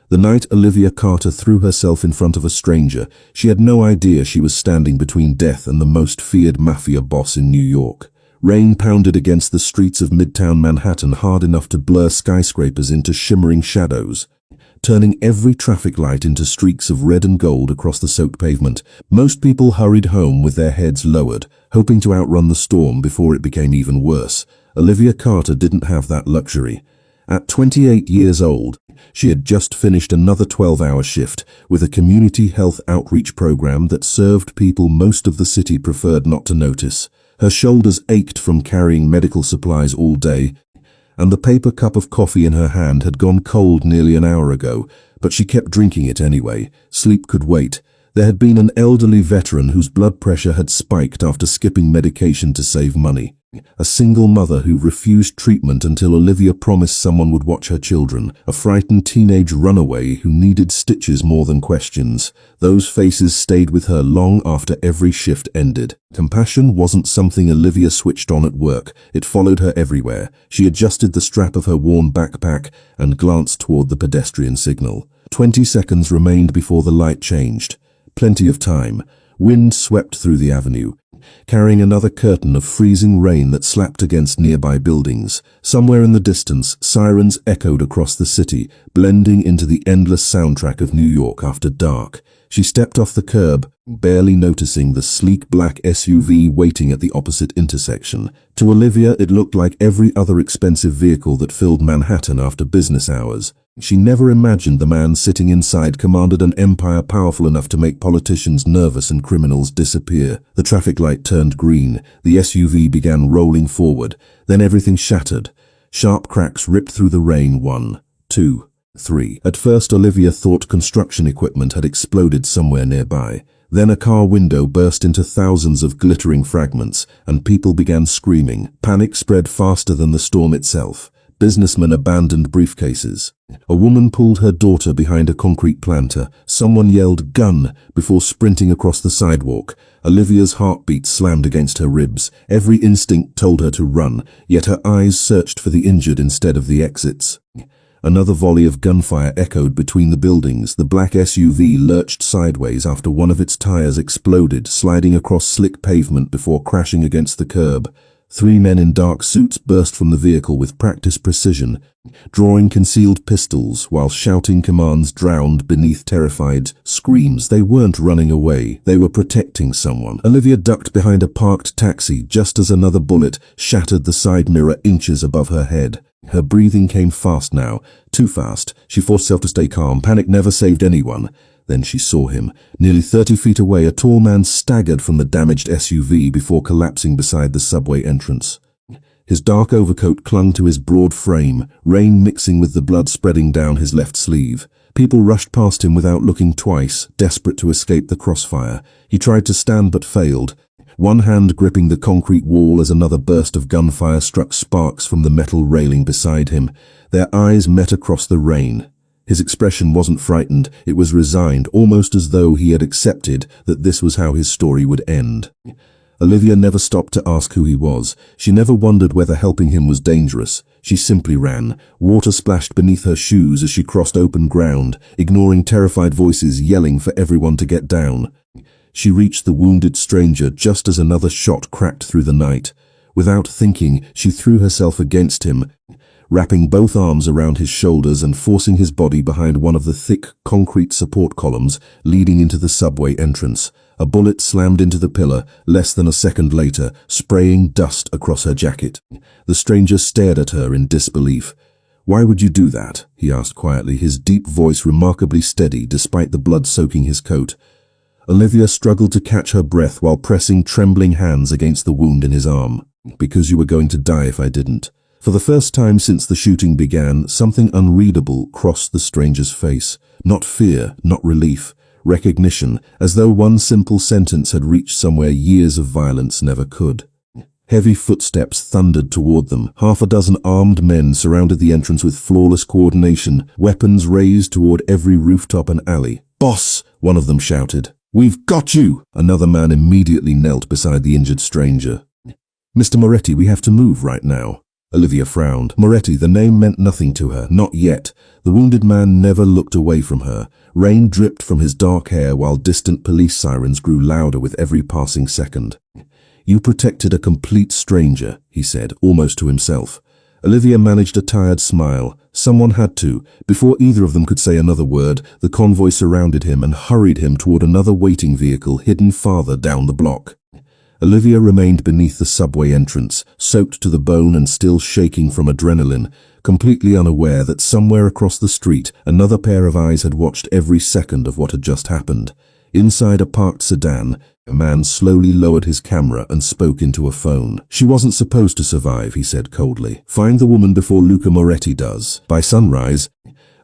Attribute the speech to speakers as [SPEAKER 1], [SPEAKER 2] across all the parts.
[SPEAKER 1] The night Olivia Carter threw herself in front of a stranger, she had no idea she was standing between death and the most feared Mafia boss in New York. Rain pounded against the streets of Midtown Manhattan hard enough to blur skyscrapers into shimmering shadows, turning every traffic light into streaks of red and gold across the soaked pavement. Most people hurried home with their heads lowered, hoping to outrun the storm before it became even worse. Olivia Carter didn't have that luxury. At 28 years old, she had just finished another 12-hour shift with a community health outreach program that served people most of the city preferred not to notice. Her shoulders ached from carrying medical supplies all day, and the paper cup of coffee in her hand had gone cold nearly an hour ago, but she kept drinking it anyway. Sleep could wait. There had been an elderly veteran whose blood pressure had spiked after skipping medication to save money. A single mother who refused treatment until Olivia promised someone would watch her children. A frightened teenage runaway who needed stitches more than questions. Those faces stayed with her long after every shift ended. Compassion wasn't something Olivia switched on at work. It followed her everywhere. She adjusted the strap of her worn backpack and glanced toward the pedestrian signal. 20 seconds remained before the light changed. Plenty of time. Wind swept through the avenue, carrying another curtain of freezing rain that slapped against nearby buildings. Somewhere in the distance, sirens echoed across the city, blending into the endless soundtrack of New York after dark. She stepped off the curb, barely noticing the sleek black SUV waiting at the opposite intersection. To Olivia, it looked like every other expensive vehicle that filled Manhattan after business hours. She never imagined the man sitting inside commanded an empire powerful enough to make politicians nervous and criminals disappear. The traffic light turned green. The SUV began rolling forward. Then everything shattered. Sharp cracks ripped through the rain. 1, 2, 3. At first, Olivia thought construction equipment had exploded somewhere nearby. Then a car window burst into thousands of glittering fragments, and people began screaming. Panic spread faster than the storm itself. Businessmen abandoned briefcases. A woman pulled her daughter behind a concrete planter. Someone yelled, "Gun!" before sprinting across the sidewalk. Olivia's heartbeat slammed against her ribs. Every instinct told her to run, yet her eyes searched for the injured instead of the exits. Another volley of gunfire echoed between the buildings. The black SUV lurched sideways after one of its tires exploded, sliding across slick pavement before crashing against the curb. 3 men in dark suits burst from the vehicle with practiced precision, drawing concealed pistols while shouting commands drowned beneath terrified screams. They weren't running away. They were protecting someone. Olivia ducked behind a parked taxi just as another bullet shattered the side mirror inches above her head. Her breathing came fast now, too fast. She forced herself to stay calm. Panic never saved anyone. Then she saw him. Nearly 30 feet away, a tall man staggered from the damaged SUV before collapsing beside the subway entrance. His dark overcoat clung to his broad frame, rain mixing with the blood spreading down his left sleeve. People rushed past him without looking twice, desperate to escape the crossfire. He tried to stand but failed, one hand gripping the concrete wall as another burst of gunfire struck sparks from the metal railing beside him. Their eyes met across the rain. His expression wasn't frightened, it was resigned, almost as though he had accepted that this was how his story would end. Olivia never stopped to ask who he was. She never wondered whether helping him was dangerous. She simply ran. Water splashed beneath her shoes as she crossed open ground, ignoring terrified voices yelling for everyone to get down. She reached the wounded stranger just as another shot cracked through the night. Without thinking, she threw herself against him, wrapping both arms around his shoulders and forcing his body behind one of the thick concrete support columns leading into the subway entrance. A bullet slammed into the pillar less than a second later, spraying dust across her jacket. The stranger stared at her in disbelief. "Why would you do that?" he asked quietly, his deep voice remarkably steady despite the blood soaking his coat. Olivia struggled to catch her breath while pressing trembling hands against the wound in his arm. "Because you were going to die if I didn't." For the first time since the shooting began, something unreadable crossed the stranger's face. Not fear, not relief. Recognition, as though one simple sentence had reached somewhere years of violence never could. Heavy footsteps thundered toward them. Half a dozen armed men surrounded the entrance with flawless coordination, weapons raised toward every rooftop and alley. "Boss!" one of them shouted. "We've got you!" Another man immediately knelt beside the injured stranger. "Mr. Moretti, we have to move right now." Olivia frowned. Moretti, the name meant nothing to her, not yet. The wounded man never looked away from her. Rain dripped from his dark hair while distant police sirens grew louder with every passing second. You protected a complete stranger, he said, almost to himself. Olivia managed a tired smile. Someone had to. Before either of them could say another word, the convoy surrounded him and hurried him toward another waiting vehicle hidden farther down the block. Olivia remained beneath the subway entrance, soaked to the bone and still shaking from adrenaline, completely unaware that somewhere across the street another pair of eyes had watched every second of what had just happened. Inside a parked sedan, a man slowly lowered his camera and spoke into a phone. She wasn't supposed to survive, he said coldly. Find the woman before Luca Moretti does. By sunrise,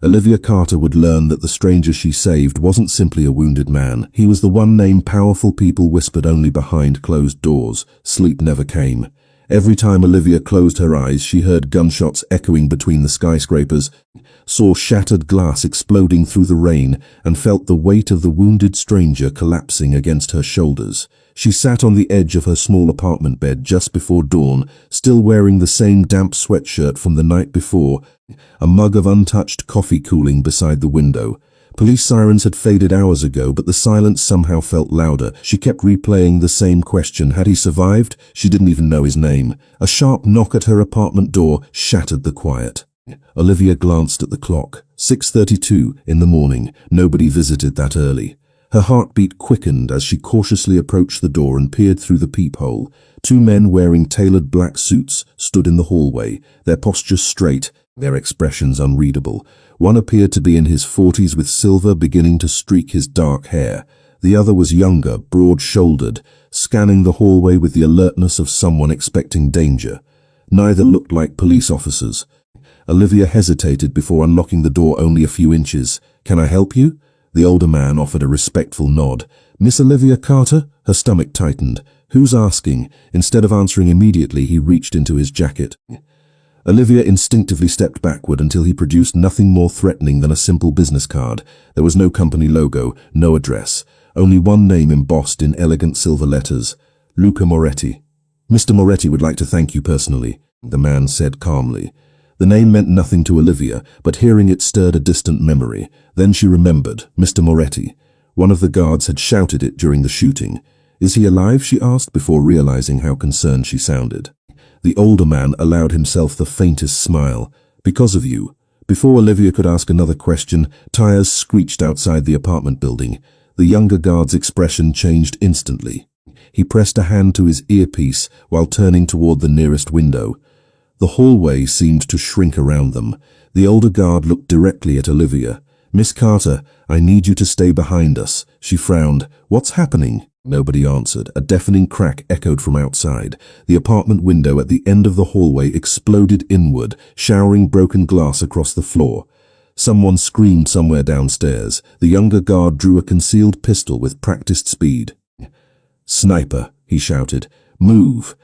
[SPEAKER 1] Olivia Carter would learn that the stranger she saved wasn't simply a wounded man. He was the one name powerful people whispered only behind closed doors. Sleep never came. Every time Olivia closed her eyes, she heard gunshots echoing between the skyscrapers, saw shattered glass exploding through the rain, and felt the weight of the wounded stranger collapsing against her shoulders. She sat on the edge of her small apartment bed just before dawn, still wearing the same damp sweatshirt from the night before, a mug of untouched coffee cooling beside the window. Police sirens had faded hours ago, but the silence somehow felt louder. She kept replaying the same question. Had he survived? She didn't even know his name. A sharp knock at her apartment door shattered the quiet. Olivia glanced at the clock. 6:32 in the morning. Nobody visited that early. Her heartbeat quickened as she cautiously approached the door and peered through the peephole. Two men wearing tailored black suits stood in the hallway, their postures straight, their expressions unreadable. One appeared to be in his 40s with silver beginning to streak his dark hair. The other was younger, broad-shouldered, scanning the hallway with the alertness of someone expecting danger. Neither looked like police officers. Olivia hesitated before unlocking the door only a few inches. "Can I help you?" The older man offered a respectful nod. "Miss Olivia Carter?" Her stomach tightened. "Who's asking?" Instead of answering immediately, he reached into his jacket. Olivia instinctively stepped backward until he produced nothing more threatening than a simple business card. There was no company logo, no address, only one name embossed in elegant silver letters: Luca Moretti. "Mr. Moretti would like to thank you personally," the man said calmly. The name meant nothing to Olivia, but hearing it stirred a distant memory. Then she remembered. Mr. Moretti. One of the guards had shouted it during the shooting. "Is he alive?" she asked before realizing how concerned she sounded. The older man allowed himself the faintest smile. "Because of you." Before Olivia could ask another question, tires screeched outside the apartment building. The younger guard's expression changed instantly. He pressed a hand to his earpiece while turning toward the nearest window. The hallway seemed to shrink around them. The older guard looked directly at Olivia. "Miss Carter, I need you to stay behind us." She frowned. "What's happening?" Nobody answered. A deafening crack echoed from outside. The apartment window at the end of the hallway exploded inward, showering broken glass across the floor. Someone screamed somewhere downstairs. The younger guard drew a concealed pistol with practiced speed. "Sniper," he shouted. "Move."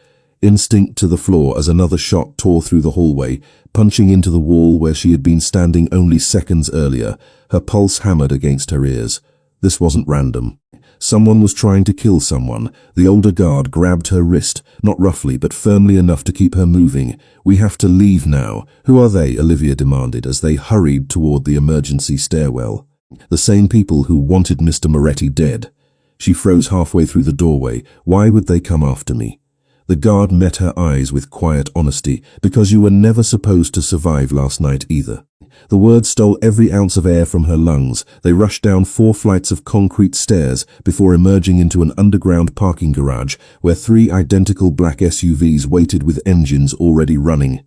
[SPEAKER 1] Instinct to the floor as another shot tore through the hallway, punching into the wall where she had been standing only seconds earlier. Her pulse hammered against her ears. This wasn't random. Someone was trying to kill someone. The older guard grabbed her wrist, not roughly but firmly enough to keep her moving. "We have to leave now." "Who are they?" Olivia demanded as they hurried toward the emergency stairwell. "The same people who wanted Mr. Moretti dead." She froze halfway through the doorway. "Why would they come after me?" The guard met her eyes with quiet honesty. "Because you were never supposed to survive last night either." The words stole every ounce of air from her lungs. They rushed down 4 flights of concrete stairs before emerging into an underground parking garage where 3 identical black SUVs waited with engines already running.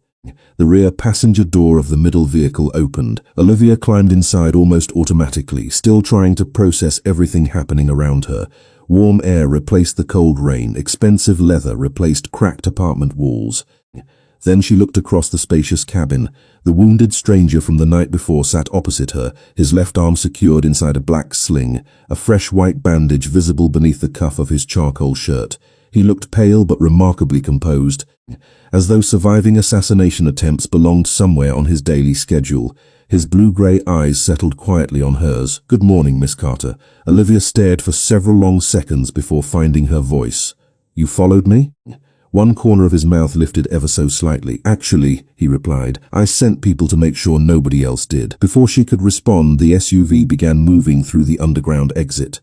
[SPEAKER 1] The rear passenger door of the middle vehicle opened. Olivia climbed inside almost automatically, still trying to process everything happening around her. Warm air replaced the cold rain. Expensive leather replaced cracked apartment walls. Then she looked across the spacious cabin. The wounded stranger from the night before sat opposite her, his left arm secured inside a black sling, a fresh white bandage visible beneath the cuff of his charcoal shirt. He looked pale but remarkably composed, as though surviving assassination attempts belonged somewhere on his daily schedule. His blue-grey eyes settled quietly on hers. "Good morning, Miss Carter." Olivia stared for several long seconds before finding her voice. "You followed me?" One corner of his mouth lifted ever so slightly. "Actually," he replied, "I sent people to make sure nobody else did." Before she could respond, the SUV began moving through the underground exit.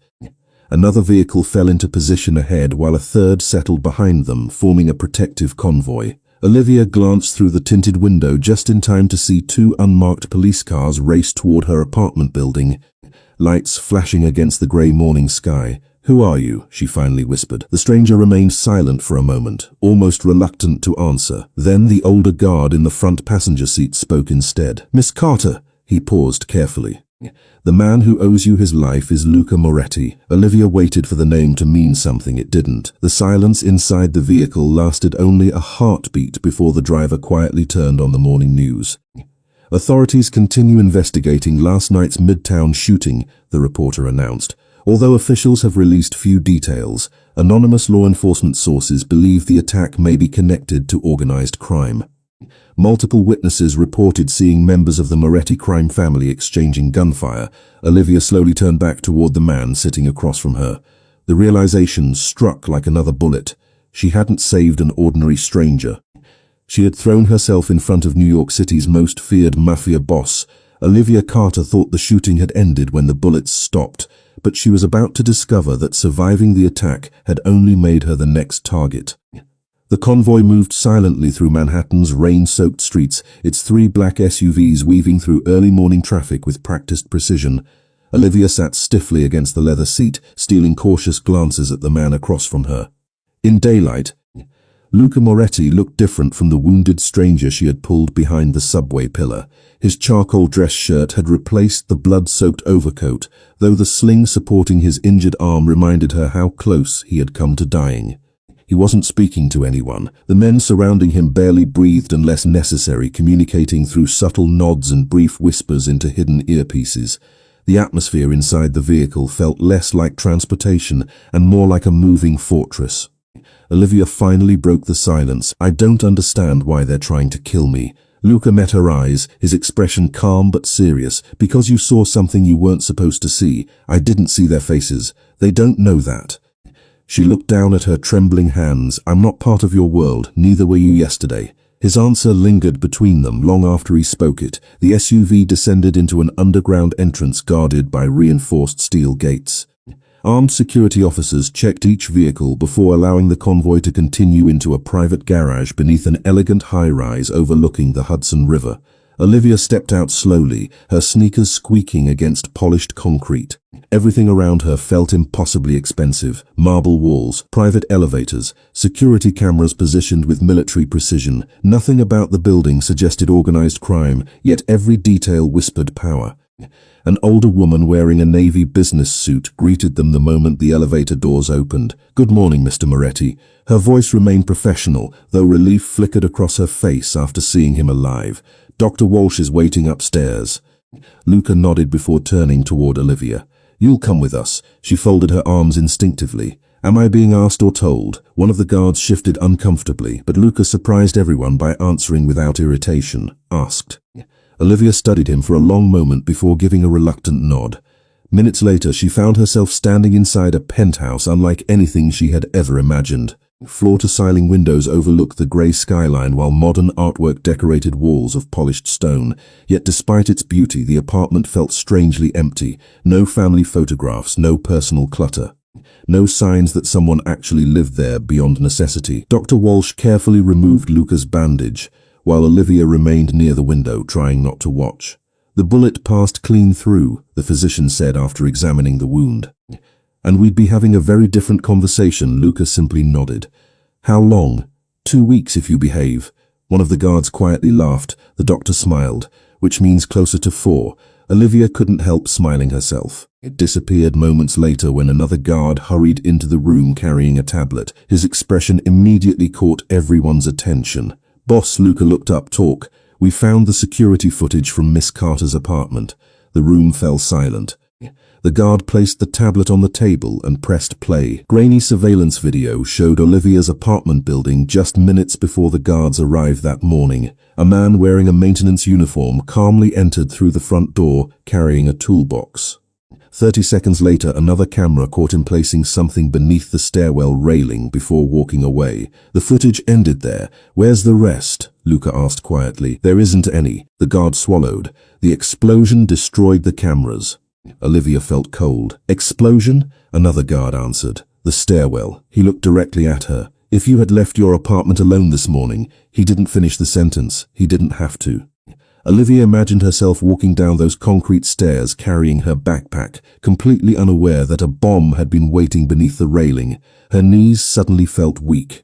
[SPEAKER 1] Another vehicle fell into position ahead while a third settled behind them, forming a protective convoy. Olivia glanced through the tinted window just in time to see two unmarked police cars race toward her apartment building, lights flashing against the grey morning sky. "Who are you?" she finally whispered. The stranger remained silent for a moment, almost reluctant to answer. Then the older guard in the front passenger seat spoke instead. "Miss Carter." He paused carefully. "The man who owes you his life is Luca Moretti." Olivia waited for the name to mean something. It didn't. The silence inside the vehicle lasted only a heartbeat before the driver quietly turned on the morning news. "Authorities continue investigating last night's Midtown shooting," the reporter announced. "Although officials have released few details, anonymous law enforcement sources believe the attack may be connected to organized crime. Multiple witnesses reported seeing members of the Moretti crime family exchanging gunfire." Olivia slowly turned back toward the man sitting across from her. The realization struck like another bullet. She hadn't saved an ordinary stranger. She had thrown herself in front of New York City's most feared Mafia boss. Olivia Carter thought the shooting had ended when the bullets stopped, but she was about to discover that surviving the attack had only made her the next target. The convoy moved silently through Manhattan's rain-soaked streets, its three black SUVs weaving through early morning traffic with practiced precision. Olivia sat stiffly against the leather seat, stealing cautious glances at the man across from her. In daylight, Luca Moretti looked different from the wounded stranger she had pulled behind the subway pillar. His charcoal dress shirt had replaced the blood-soaked overcoat, though the sling supporting his injured arm reminded her how close he had come to dying. He wasn't speaking to anyone. The men surrounding him barely breathed unless necessary, communicating through subtle nods and brief whispers into hidden earpieces. The atmosphere inside the vehicle felt less like transportation and more like a moving fortress. Olivia finally broke the silence. "I don't understand why they're trying to kill me." Luca met her eyes, his expression calm but serious. "Because you saw something you weren't supposed to see. I didn't see their faces. They don't know that." She looked down at her trembling hands. "I'm not part of your world, neither were you yesterday." His answer lingered between them long after he spoke it. The SUV descended into an underground entrance guarded by reinforced steel gates. Armed security officers checked each vehicle before allowing the convoy to continue into a private garage beneath an elegant high-rise overlooking the Hudson River. Olivia stepped out slowly, her sneakers squeaking against polished concrete. Everything around her felt impossibly expensive. Marble walls, private elevators, security cameras positioned with military precision. Nothing about the building suggested organized crime, yet every detail whispered power. An older woman wearing a navy business suit greeted them the moment the elevator doors opened. "Good morning, Mr. Moretti." Her voice remained professional, though relief flickered across her face after seeing him alive. "Dr. Walsh is waiting upstairs." Luca nodded before turning toward Olivia. "You'll come with us." She folded her arms instinctively. "Am I being asked or told?" One of the guards shifted uncomfortably, but Luca surprised everyone by answering without irritation. "Asked." Olivia studied him for a long moment before giving a reluctant nod. Minutes later, she found herself standing inside a penthouse unlike anything she had ever imagined. Floor-to-ceiling windows overlooked the grey skyline while modern artwork decorated walls of polished stone. Yet despite its beauty, the apartment felt strangely empty. No family photographs, no personal clutter. No signs that someone actually lived there beyond necessity. Dr. Walsh carefully removed Luca's bandage, while Olivia remained near the window, trying not to watch. "The bullet passed clean through," the physician said after examining the wound. "And we'd be having a very different conversation." Luca simply nodded. "How long?" 2 weeks if you behave." One of the guards quietly laughed. The doctor smiled. "Which means closer to 4. Olivia couldn't help smiling herself. It disappeared moments later when another guard hurried into the room carrying a tablet. His expression immediately caught everyone's attention. "Boss," Luca looked up. "Talk. We found the security footage from Miss Carter's apartment." The room fell silent. The guard placed the tablet on the table and pressed play. Grainy surveillance video showed Olivia's apartment building just minutes before the guards arrived that morning. A man wearing a maintenance uniform calmly entered through the front door, carrying a toolbox. 30 seconds later, another camera caught him placing something beneath the stairwell railing before walking away. The footage ended there. "Where's the rest?" Luca asked quietly. "There isn't any," the guard swallowed. "The explosion destroyed the cameras." Olivia felt cold. "Explosion?" Another guard answered. "The stairwell." He looked directly at her. "If you had left your apartment alone this morning," he didn't finish the sentence. He didn't have to. Olivia imagined herself walking down those concrete stairs carrying her backpack, completely unaware that a bomb had been waiting beneath the railing. Her knees suddenly felt weak.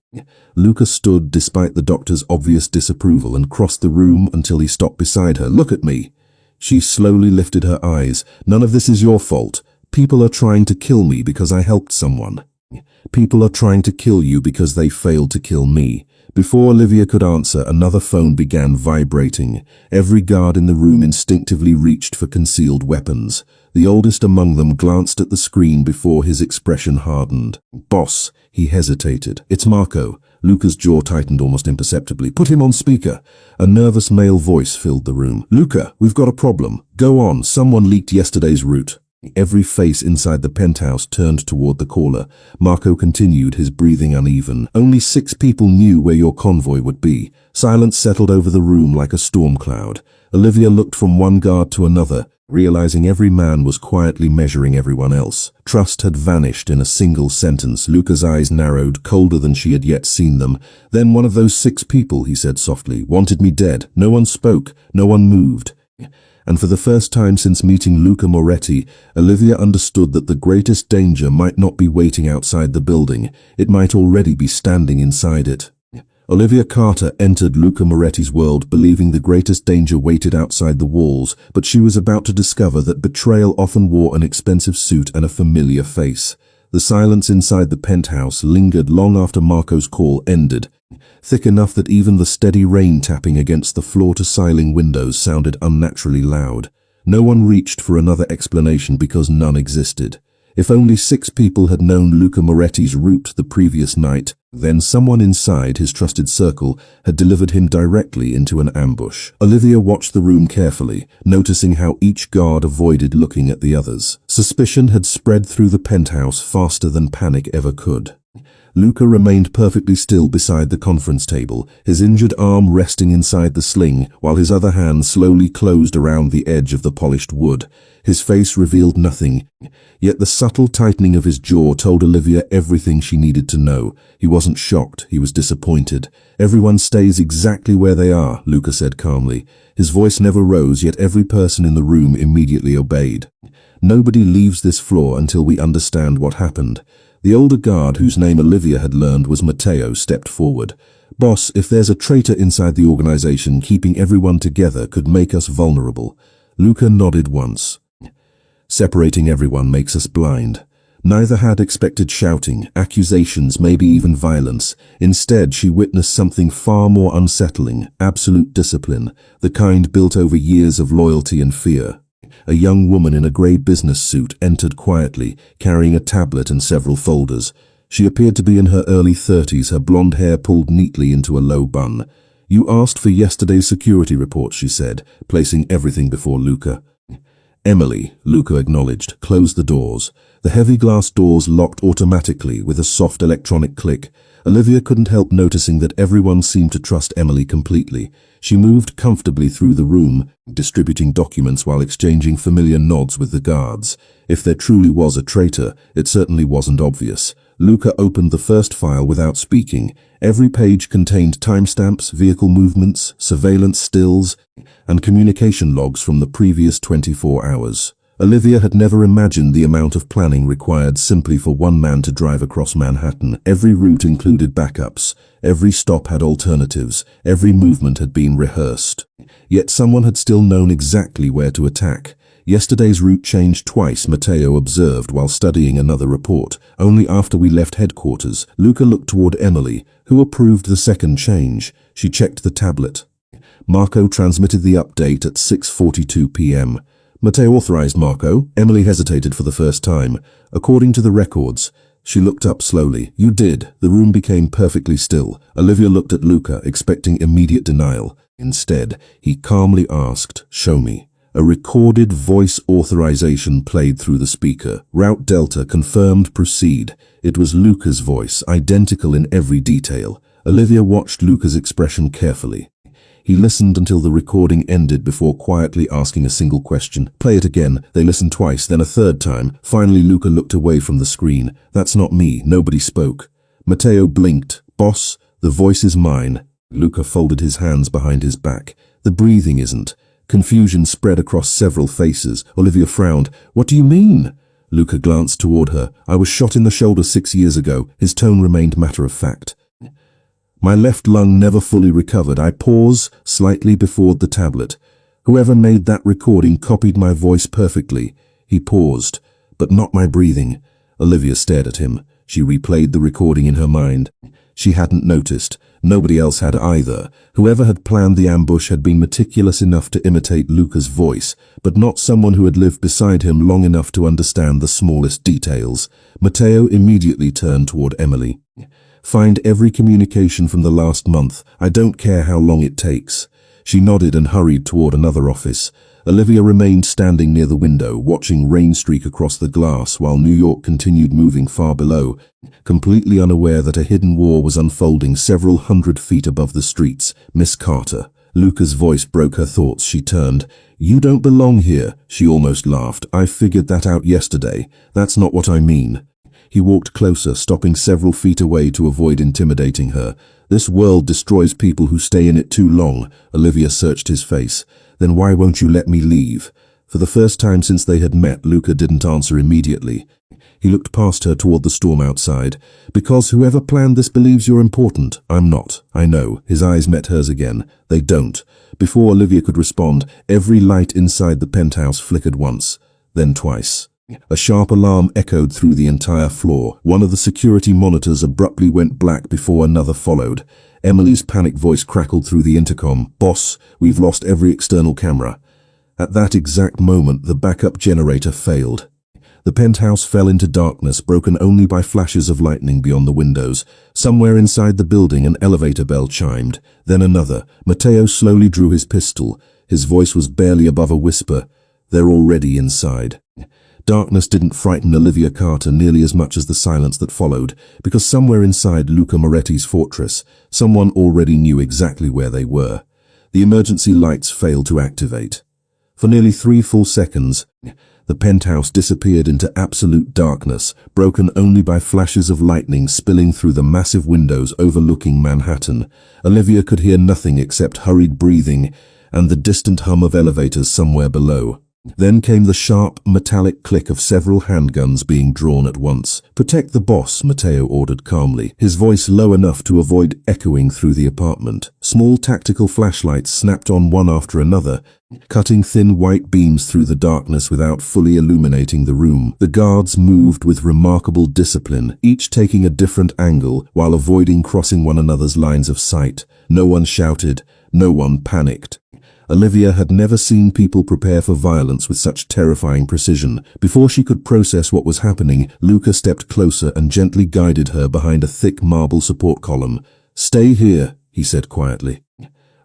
[SPEAKER 1] Luca stood despite the doctor's obvious disapproval and crossed the room until he stopped beside her. "Look at me." She slowly lifted her eyes. "None of this is your fault. People are trying to kill me because I helped someone. People are trying to kill you because they failed to kill me." Before Olivia could answer, another phone began vibrating. Every guard in the room instinctively reached for concealed weapons. The oldest among them glanced at the screen before his expression hardened. "Boss," he hesitated. "It's Marco." Luca's jaw tightened almost imperceptibly. "Put him on speaker." A nervous male voice filled the room. "Luca, we've got a problem. Go on, someone leaked yesterday's route." Every face inside the penthouse turned toward the caller. Marco continued, his breathing uneven. "Only 6 people knew where your convoy would be." Silence settled over the room like a storm cloud. Olivia looked from one guard to another, realizing every man was quietly measuring everyone else. Trust had vanished in a single sentence. Luca's eyes narrowed, colder than she had yet seen them. "Then one of those 6 people," he said softly, "wanted me dead. No one spoke, no one moved." And for the first time since meeting Luca Moretti, Olivia understood that the greatest danger might not be waiting outside the building. It might already be standing inside it. Olivia Carter entered Luca Moretti's world believing the greatest danger waited outside the walls, but she was about to discover that Betrayal often wore an expensive suit and a familiar face. The silence inside the penthouse lingered long after Marco's call ended, thick enough that even the steady rain tapping against the floor-to-ceiling windows sounded unnaturally loud. No one reached for another explanation because none existed. If only 6 people had known Luca Moretti's route the previous night, then someone inside his trusted circle had delivered him directly into an ambush. Olivia watched the room carefully, noticing how each guard avoided looking at the others. Suspicion had spread through the penthouse faster than panic ever could. Luca remained perfectly still beside the conference table, his injured arm resting inside the sling, while his other hand slowly closed around the edge of the polished wood. His face revealed nothing, yet the subtle tightening of his jaw told Olivia everything she needed to know. He wasn't shocked, he was disappointed. "Everyone stays exactly where they are," Luca said calmly. His voice never rose, yet every person in the room immediately obeyed. "Nobody leaves this floor until we understand what happened." The older guard, whose name Olivia had learned was Matteo, stepped forward. "Boss, if there's a traitor inside the organization, keeping everyone together could make us vulnerable." Luca nodded once. "Separating everyone makes us blind." Neither had expected shouting, accusations, maybe even violence. Instead, she witnessed something far more unsettling: absolute discipline, the kind built over years of loyalty and fear. A young woman in a grey business suit entered quietly, carrying a tablet and several folders. She appeared to be in her early 30s, her blonde hair pulled neatly into a low bun. "You asked for yesterday's security report," she said, placing everything before Luca. "Emily," Luca acknowledged, closed the doors. The heavy glass doors locked automatically with a soft electronic click. Olivia couldn't help noticing that everyone seemed to trust Emily completely. She moved comfortably through the room, distributing documents while exchanging familiar nods with the guards. If there truly was a traitor, it certainly wasn't obvious. Luca opened the first file without speaking. Every page contained timestamps, vehicle movements, surveillance stills, and communication logs from the previous 24 hours. Olivia had never imagined the amount of planning required simply for one man to drive across Manhattan. Every route included backups. Every stop had alternatives. Every movement had been rehearsed. Yet someone had still known exactly where to attack. Yesterday's route changed twice, Matteo observed while studying another report. Only after we left headquarters. Luca looked toward Emily, who approved the second change. She checked the tablet. Marco transmitted the update at 6:42 p.m. Matteo authorized Marco. Emily hesitated for the first time. According to the records. She looked up slowly. "You did." The room became perfectly still. Olivia looked at Luca, expecting immediate denial. Instead, he calmly asked, "Show me." A recorded voice authorization played through the speaker. Route Delta confirmed proceed. It was Luca's voice, identical in every detail. Olivia watched Luca's expression carefully. He listened until the recording ended before quietly asking a single question. Play it again. They listened twice, then a third time. Finally, Luca looked away from the screen. That's not me. Nobody spoke. Matteo blinked. Boss, the voice is mine. Luca folded his hands behind his back. The breathing isn't. Confusion spread across several faces. Olivia frowned. What do you mean? Luca glanced toward her. I was shot in the shoulder 6 years ago. His tone remained matter-of-fact. My left lung never fully recovered. I pause slightly before the tablet. Whoever made that recording copied my voice perfectly. He paused, but not my breathing. Olivia stared at him. She replayed the recording in her mind. She hadn't noticed. Nobody else had either. Whoever had planned the ambush had been meticulous enough to imitate Luca's voice, but not someone who had lived beside him long enough to understand the smallest details. Matteo immediately turned toward Emily. Find every communication from the last month. I don't care how long it takes. She nodded and hurried toward another office. Olivia remained standing near the window, watching rain streak across the glass while New York continued moving far below, completely unaware that a hidden war was unfolding several hundred feet above the streets. Miss Carter. Luca's voice broke her thoughts. She turned. You don't belong here. She almost laughed. I figured that out yesterday. That's not what I mean. He walked closer, stopping several feet away to avoid intimidating her. This world destroys people who stay in it too long. Olivia searched his face. Then why won't you let me leave? For the first time since they had met, Luca didn't answer immediately. He looked past her toward the storm outside. Because whoever planned this believes you're important. I'm not. I know. His eyes met hers again. They don't. Before Olivia could respond, every light inside the penthouse flickered once, then twice. A sharp alarm echoed through the entire floor. One of the security monitors abruptly went black before another followed. Emily's panicked voice crackled through the intercom. Boss, we've lost every external camera. At that exact moment, the backup generator failed. The penthouse fell into darkness, broken only by flashes of lightning beyond the windows. Somewhere inside the building, an elevator bell chimed. Then another. Matteo slowly drew his pistol. His voice was barely above a whisper. They're already inside. Darkness didn't frighten Olivia Carter nearly as much as the silence that followed, because somewhere inside Luca Moretti's fortress, someone already knew exactly where they were. The emergency lights failed to activate. For nearly 3 full seconds, the penthouse disappeared into absolute darkness, broken only by flashes of lightning spilling through the massive windows overlooking Manhattan. Olivia could hear nothing except hurried breathing and the distant hum of elevators somewhere below. Then came the sharp, metallic click of several handguns being drawn at once. Protect the boss, Matteo ordered calmly, his voice low enough to avoid echoing through the apartment. Small tactical flashlights snapped on one after another, cutting thin white beams through the darkness without fully illuminating the room. The guards moved with remarkable discipline, each taking a different angle while avoiding crossing one another's lines of sight. No one shouted, no one panicked. Olivia had never seen people prepare for violence with such terrifying precision. Before she could process what was happening, Luca stepped closer and gently guided her behind a thick marble support column. Stay here, he said quietly.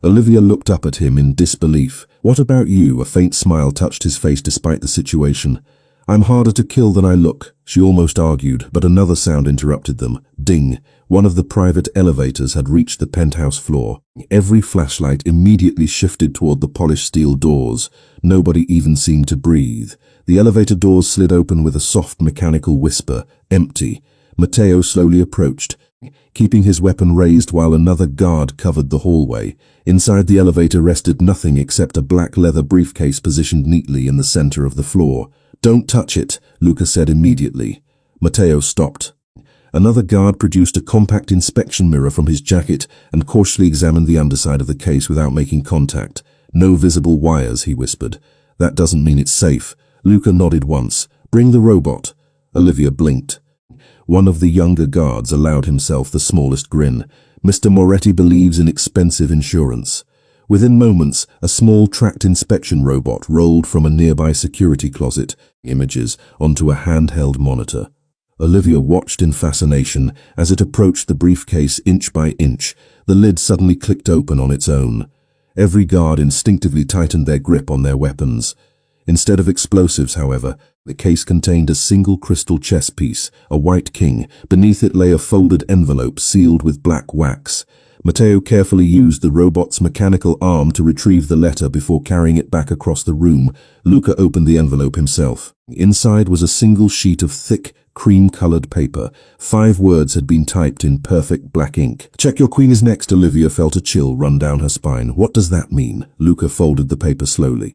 [SPEAKER 1] Olivia looked up at him in disbelief. What about you? A faint smile touched his face despite the situation. I'm harder to kill than I look, she almost argued, but another sound interrupted them. Ding. One of the private elevators had reached the penthouse floor. Every flashlight immediately shifted toward the polished steel doors. Nobody even seemed to breathe. The elevator doors slid open with a soft mechanical whisper. Empty. Matteo slowly approached, keeping his weapon raised while another guard covered the hallway. Inside the elevator rested nothing except a black leather briefcase positioned neatly in the center of the floor. Don't touch it, Luca said immediately. Matteo stopped. Another guard produced a compact inspection mirror from his jacket and cautiously examined the underside of the case without making contact. No visible wires, he whispered. That doesn't mean it's safe. Luca nodded once. Bring the robot. Olivia blinked. One of the younger guards allowed himself the smallest grin. Mr. Moretti believes in expensive insurance. Within moments, a small tracked inspection robot rolled from a nearby security closet, images, onto a handheld monitor. Olivia watched in fascination as it approached the briefcase inch by inch. The lid suddenly clicked open on its own. Every guard instinctively tightened their grip on their weapons. Instead of explosives, however, the case contained a single crystal chess piece, a white king. Beneath it lay a folded envelope sealed with black wax. Matteo carefully used the robot's mechanical arm to retrieve the letter before carrying it back across the room. Luca opened the envelope himself. Inside was a single sheet of thick, cream-colored paper. 5 words had been typed in perfect black ink. "Check your queen is next." Olivia felt a chill run down her spine. "What does that mean?" Luca folded the paper slowly.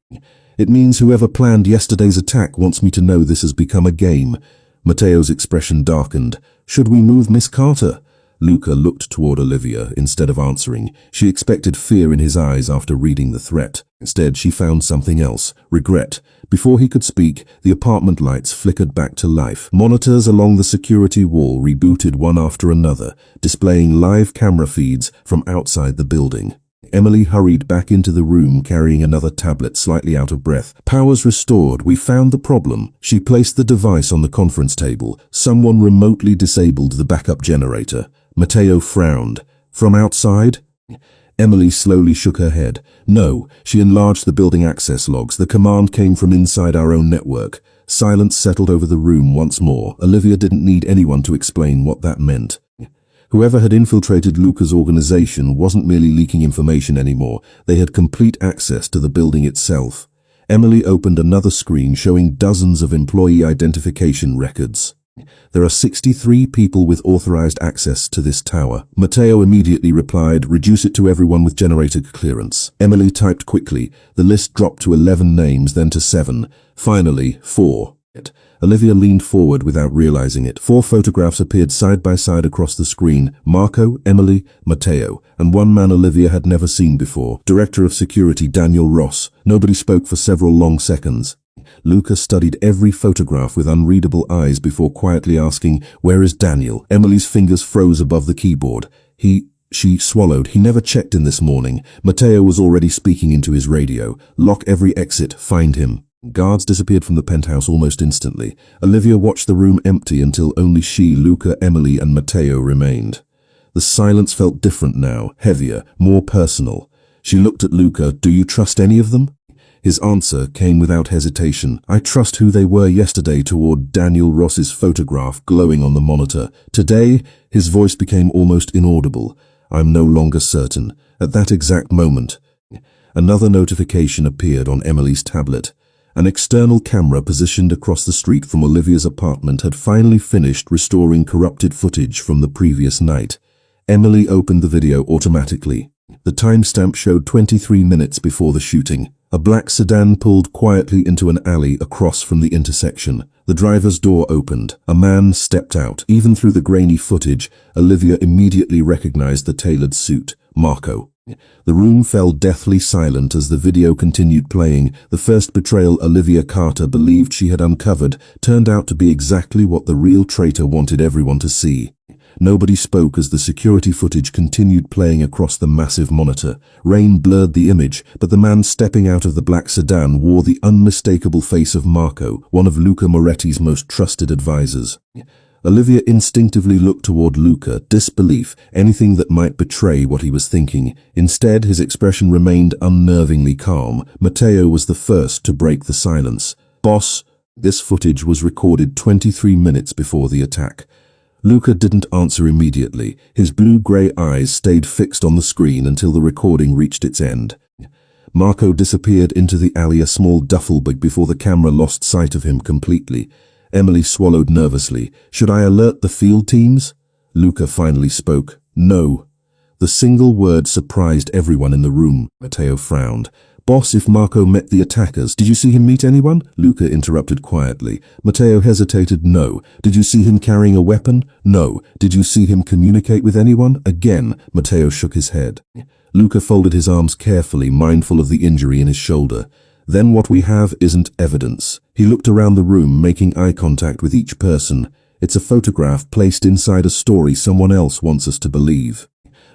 [SPEAKER 1] "It means whoever planned yesterday's attack wants me to know this has become a game." Matteo's expression darkened. "Should we move Miss Carter?" Luca looked toward Olivia instead of answering. She expected fear in his eyes after reading the threat. Instead, she found something else: regret. Before he could speak, the apartment lights flickered back to life. Monitors along the security wall rebooted one after another, displaying live camera feeds from outside the building. Emily hurried back into the room carrying another tablet, slightly out of breath. "Powers restored. We found the problem." She placed the device on the conference table. Someone remotely disabled the backup generator. Matteo frowned. "From outside?" Emily slowly shook her head. "No." She enlarged the building access logs. "The command came from inside our own network." Silence settled over the room once more. Olivia didn't need anyone to explain what that meant. Whoever had infiltrated Luca's organization wasn't merely leaking information anymore. They had complete access to the building itself. Emily opened another screen showing dozens of employee identification records. "There are 63 people with authorized access to this tower." Matteo immediately replied, "Reduce it to everyone with generator clearance." Emily typed quickly. The list dropped to 11 names, then to 7. Finally, 4. Olivia leaned forward without realizing it. 4 photographs appeared side by side across the screen: Marco, Emily, Matteo, and one man Olivia had never seen before: Director of Security Daniel Ross. Nobody spoke for several long seconds. Luca studied every photograph with unreadable eyes before quietly asking, "Where is Daniel?" Emily's fingers froze above the keyboard. She swallowed. "He never checked in this morning." Matteo was already speaking into his radio. "Lock every exit. Find him." Guards disappeared from the penthouse almost instantly. Olivia watched the room empty until only she, Luca, Emily, and Matteo remained. The silence felt different now, heavier, more personal. She looked at Luca. "Do you trust any of them?" His answer came without hesitation. "I trust who they were yesterday," toward Daniel Ross's photograph glowing on the monitor. Today, his voice became almost inaudible. "I'm no longer certain." At that exact moment, another notification appeared on Emily's tablet. An external camera positioned across the street from Olivia's apartment had finally finished restoring corrupted footage from the previous night. Emily opened the video automatically. The timestamp showed 23 minutes before the shooting. A black sedan pulled quietly into an alley across from the intersection. The driver's door opened. A man stepped out. Even through the grainy footage, Olivia immediately recognized the tailored suit: Marco. The room fell deathly silent as the video continued playing. The first betrayal Olivia Carter believed she had uncovered turned out to be exactly what the real traitor wanted everyone to see. Nobody spoke as the security footage continued playing across the massive monitor. Rain blurred the image, but the man stepping out of the black sedan wore the unmistakable face of Marco, one of Luca Moretti's most trusted advisors. Olivia instinctively looked toward Luca, disbelief, anything that might betray what he was thinking. Instead, his expression remained unnervingly calm. Matteo was the first to break the silence. "Boss, this footage was recorded 23 minutes before the attack." Luca didn't answer immediately. His blue-gray eyes stayed fixed on the screen until the recording reached its end. Marco disappeared into the alley, a small duffel bag, before the camera lost sight of him completely. Emily swallowed nervously. "Should I alert the field teams?" Luca finally spoke. "No." The single word surprised everyone in the room. Matteo frowned. "Boss, if Marco met the attackers, did you see him meet anyone?" Luca interrupted quietly. Matteo hesitated. "No." "Did you see him carrying a weapon?" "No." "Did you see him communicate with anyone?" Again, Matteo shook his head. Luca folded his arms carefully, mindful of the injury in his shoulder. "Then what we have isn't evidence." He looked around the room, making eye contact with each person. "It's a photograph placed inside a story someone else wants us to believe."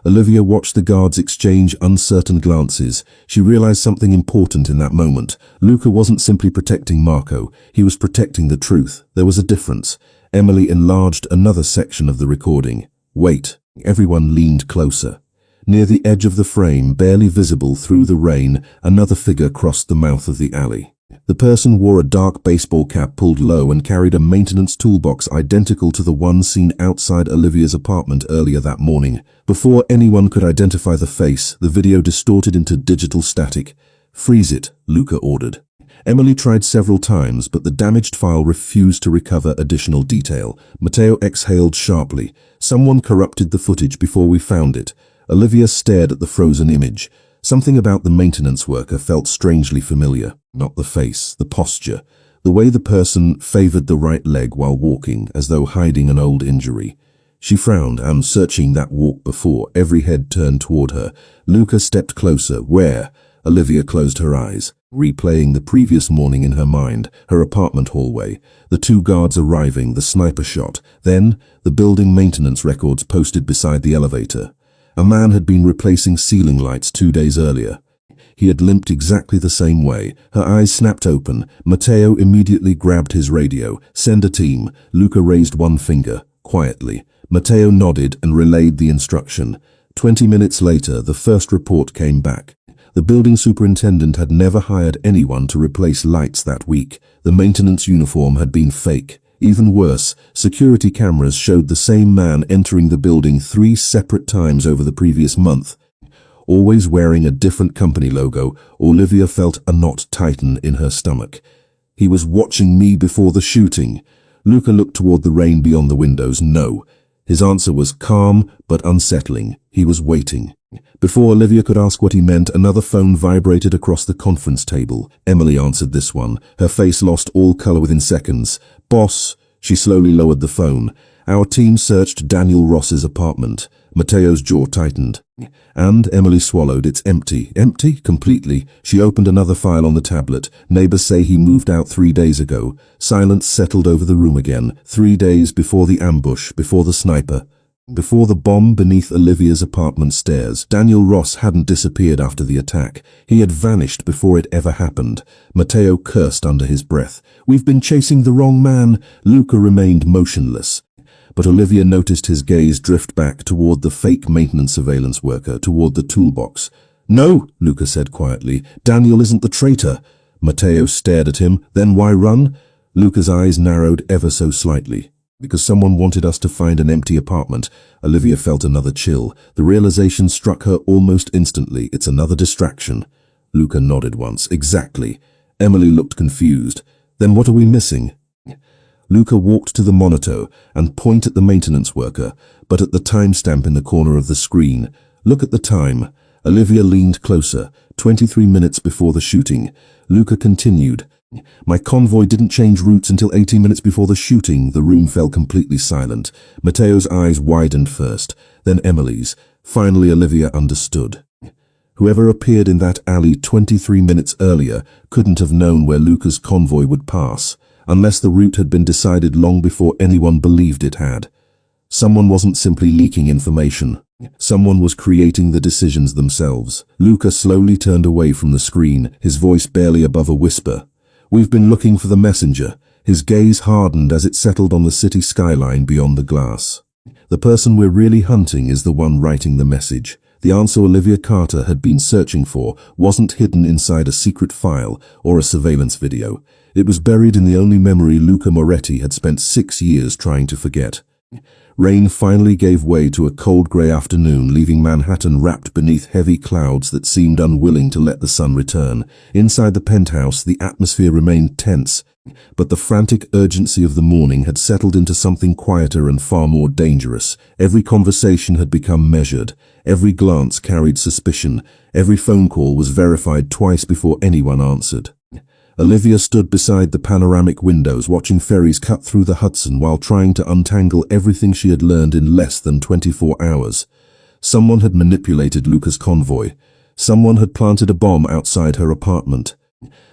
[SPEAKER 1] Olivia watched the guards exchange uncertain glances. She realized something important in that moment. Luca wasn't simply protecting Marco. He was protecting the truth. There was a difference. Emily enlarged another section of the recording. "Wait." Everyone leaned closer. Near the edge of the frame, barely visible through the rain, another figure crossed the mouth of the alley. The person wore a dark baseball cap pulled low and carried a maintenance toolbox identical to the one seen outside Olivia's apartment earlier that morning. Before anyone could identify the face, the video distorted into digital static. "Freeze it," Luca ordered. Emily tried several times, but the damaged file refused to recover additional detail. Matteo exhaled sharply. "Someone corrupted the footage before we found it." Olivia stared at the frozen image. Something about the maintenance worker felt strangely familiar. Not the face, the posture. The way the person favored the right leg while walking, as though hiding an old injury. She frowned, and searching that walk before, every head turned toward her. Luca stepped closer. "Where?" Olivia closed her eyes, replaying the previous morning in her mind, her apartment hallway, the two guards arriving, the sniper shot, then the building maintenance records posted beside the elevator. A man had been replacing ceiling lights 2 days earlier. He had limped exactly the same way. Her eyes snapped open. Matteo immediately grabbed his radio. "Send a team." Luca raised one finger, quietly. Matteo nodded and relayed the instruction. 20 minutes later, the first report came back. The building superintendent had never hired anyone to replace lights that week. The maintenance uniform had been fake. Even worse, security cameras showed the same man entering the building 3 separate times over the previous month. Always wearing a different company logo, Olivia felt a knot tighten in her stomach. "He was watching me before the shooting." Luca looked toward the rain beyond the windows. "No." His answer was calm but unsettling. He was waiting. Before Olivia could ask what he meant, another phone vibrated across the conference table. Emily answered this one. Her face lost all color within seconds. "Boss." She slowly lowered the phone. "Our team searched Daniel Ross's apartment." Matteo's jaw tightened. And Emily swallowed. "It's empty." "Empty?" "Completely." She opened another file on the tablet. "Neighbors say he moved out 3 days ago." Silence settled over the room again. 3 days before the ambush, before the sniper. Before the bomb beneath Olivia's apartment stairs. Daniel Ross hadn't disappeared after the attack. He had vanished before it ever happened. Matteo cursed under his breath. "We've been chasing the wrong man." Luca remained motionless. But Olivia noticed his gaze drift back toward the fake maintenance surveillance worker, toward the toolbox. "No," Luca said quietly. "Daniel isn't the traitor." Matteo stared at him. "Then why run?" Luca's eyes narrowed ever so slightly. "Because someone wanted us to find an empty apartment." Olivia felt another chill. The realization struck her almost instantly. "It's another distraction." Luca nodded once. "Exactly." Emily looked confused. "Then what are we missing?" Luca walked to the monitor and pointed at the maintenance worker, but at the timestamp in the corner of the screen. "Look at the time." Olivia leaned closer. 23 minutes before the shooting. Luca continued. "My convoy didn't change routes until 18 minutes before the shooting." The room fell completely silent. Matteo's eyes widened first, then Emily's. Finally, Olivia understood. Whoever appeared in that alley 23 minutes earlier couldn't have known where Luca's convoy would pass, unless the route had been decided long before anyone believed it had. Someone wasn't simply leaking information. Someone was creating the decisions themselves. Luca slowly turned away from the screen, his voice barely above a whisper. "We've been looking for the messenger." His gaze hardened as it settled on the city skyline beyond the glass. "The person we're really hunting is the one writing the message." The answer Olivia Carter had been searching for wasn't hidden inside a secret file or a surveillance video. It was buried in the only memory Luca Moretti had spent 6 years trying to forget. Rain finally gave way to a cold grey afternoon, leaving Manhattan wrapped beneath heavy clouds that seemed unwilling to let the sun return. Inside the penthouse, the atmosphere remained tense, but the frantic urgency of the morning had settled into something quieter and far more dangerous. Every conversation had become measured. Every glance carried suspicion. Every phone call was verified twice before anyone answered. Olivia stood beside the panoramic windows, watching ferries cut through the Hudson while trying to untangle everything she had learned in less than 24 hours. Someone had manipulated Luca's convoy. Someone had planted a bomb outside her apartment.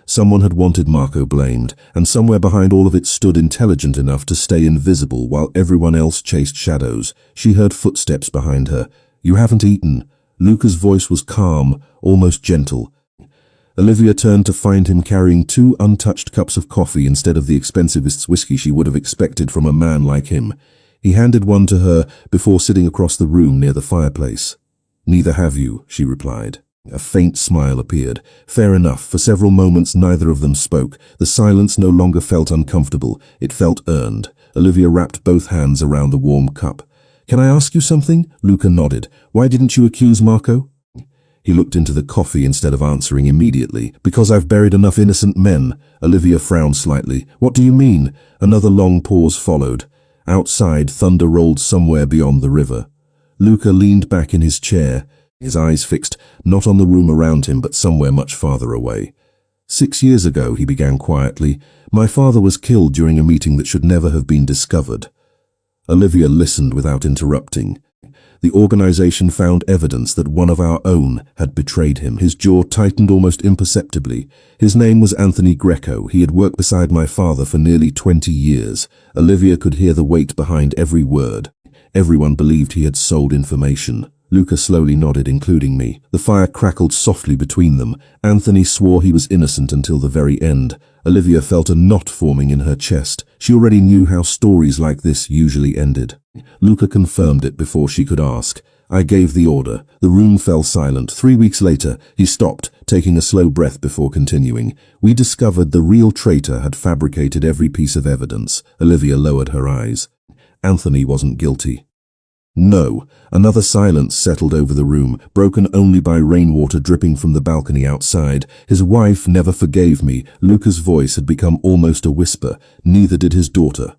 [SPEAKER 1] Someone had wanted Marco blamed, and somewhere behind all of it stood intelligent enough to stay invisible while everyone else chased shadows. She heard footsteps behind her. "You haven't eaten." Luca's voice was calm, almost gentle. Olivia turned to find him carrying 2 untouched cups of coffee instead of the expensivest whiskey she would have expected from a man like him. He handed one to her before sitting across the room near the fireplace. Neither have you, she replied. A faint smile appeared. Fair enough. For several moments neither of them spoke. The silence no longer felt uncomfortable. It felt earned. Olivia wrapped both hands around the warm cup. Can I ask you something? Luca nodded. Why didn't you accuse Marco? He looked into the coffee instead of answering immediately. Because I've buried enough innocent men. Olivia frowned slightly. What do you mean? Another long pause followed. Outside, thunder rolled somewhere beyond the river. Luca leaned back in his chair, his eyes fixed not on the room around him but somewhere much farther away. 6 years ago, he began quietly, my father was killed during a meeting that should never have been discovered. Olivia listened without interrupting. The organization found evidence that one of our own had betrayed him. His jaw tightened almost imperceptibly. His name was Anthony Greco. He had worked beside my father for nearly 20 years. Olivia could hear the weight behind every word. Everyone believed he had sold information. Luca slowly nodded, including me. The fire crackled softly between them. Anthony swore he was innocent until the very end. Olivia felt a knot forming in her chest. She already knew how stories like this usually ended. Luca confirmed it before she could ask. I gave the order. The room fell silent. 3 weeks later, he stopped, taking a slow breath before continuing. We discovered the real traitor had fabricated every piece of evidence. Olivia lowered her eyes. Anthony wasn't guilty. No. Another silence settled over the room, broken only by rainwater dripping from the balcony outside. His wife never forgave me. Luca's voice had become almost a whisper. Neither did his daughter.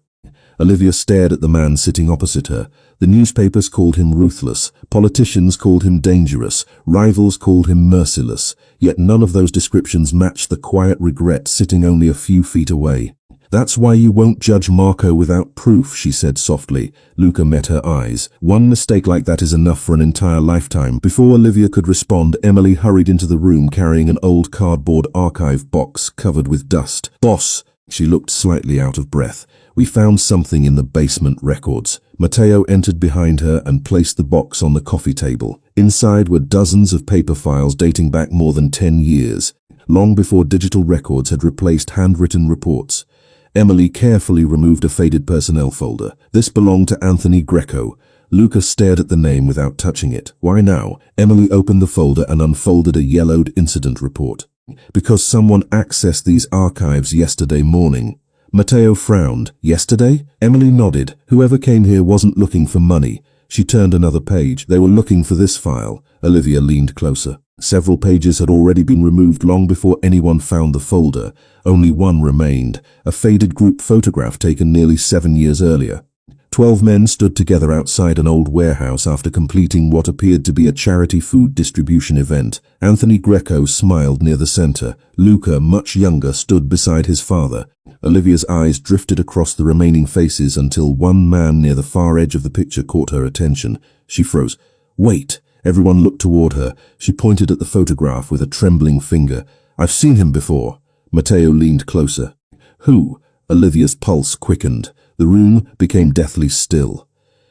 [SPEAKER 1] Olivia stared at the man sitting opposite her. The newspapers called him ruthless. Politicians called him dangerous. Rivals called him merciless. Yet none of those descriptions matched the quiet regret sitting only a few feet away. That's why you won't judge Marco without proof, she said softly. Luca met her eyes. One mistake like that is enough for an entire lifetime. Before Olivia could respond, Emily hurried into the room carrying an old cardboard archive box covered with dust. Boss! She looked slightly out of breath. We found something in the basement records. Matteo entered behind her and placed the box on the coffee table. Inside were dozens of paper files dating back more than 10 years, long before digital records had replaced handwritten reports. Emily carefully removed a faded personnel folder. This belonged to Anthony Greco. Luca stared at the name without touching it. Why now? Emily opened the folder and unfolded a yellowed incident report. Because someone accessed these archives yesterday morning. Matteo frowned. Yesterday? Emily nodded. Whoever came here wasn't looking for money. She turned another page. They were looking for this file. Olivia leaned closer. Several pages had already been removed long before anyone found the folder. Only one remained, a faded group photograph taken nearly 7 years earlier. 12 men stood together outside an old warehouse after completing what appeared to be a charity food distribution event. Anthony Greco smiled near the center. Luca, much younger, stood beside his father. Olivia's eyes drifted across the remaining faces until one man near the far edge of the picture caught her attention. She froze. Wait! Everyone looked toward her. She pointed at the photograph with a trembling finger. I've seen him before. Matteo leaned closer. Who? Olivia's pulse quickened. The room became deathly still.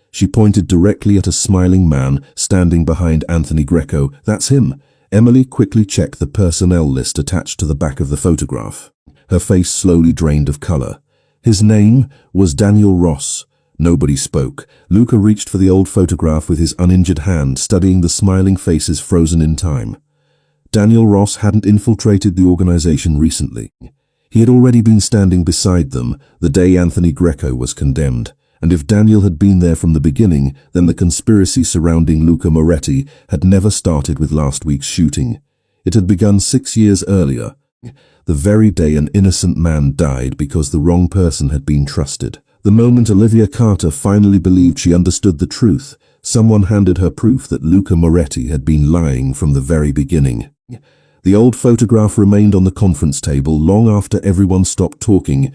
[SPEAKER 1] She pointed directly at a smiling man standing behind Anthony Greco. That's him. Emily quickly checked the personnel list attached to the back of the photograph. Her face slowly drained of color. His name was Daniel Ross. Nobody spoke. Luca reached for the old photograph with his uninjured hand, studying the smiling faces frozen in time. Daniel Ross hadn't infiltrated the organization recently. He had already been standing beside them the day Anthony Greco was condemned. And if Daniel had been there from the beginning, then the conspiracy surrounding Luca Moretti had never started with last week's shooting. It had begun 6 years earlier, the very day an innocent man died because the wrong person had been trusted. The moment Olivia Carter finally believed she understood the truth, someone handed her proof that Luca Moretti had been lying from the very beginning. The old photograph remained on the conference table long after everyone stopped talking,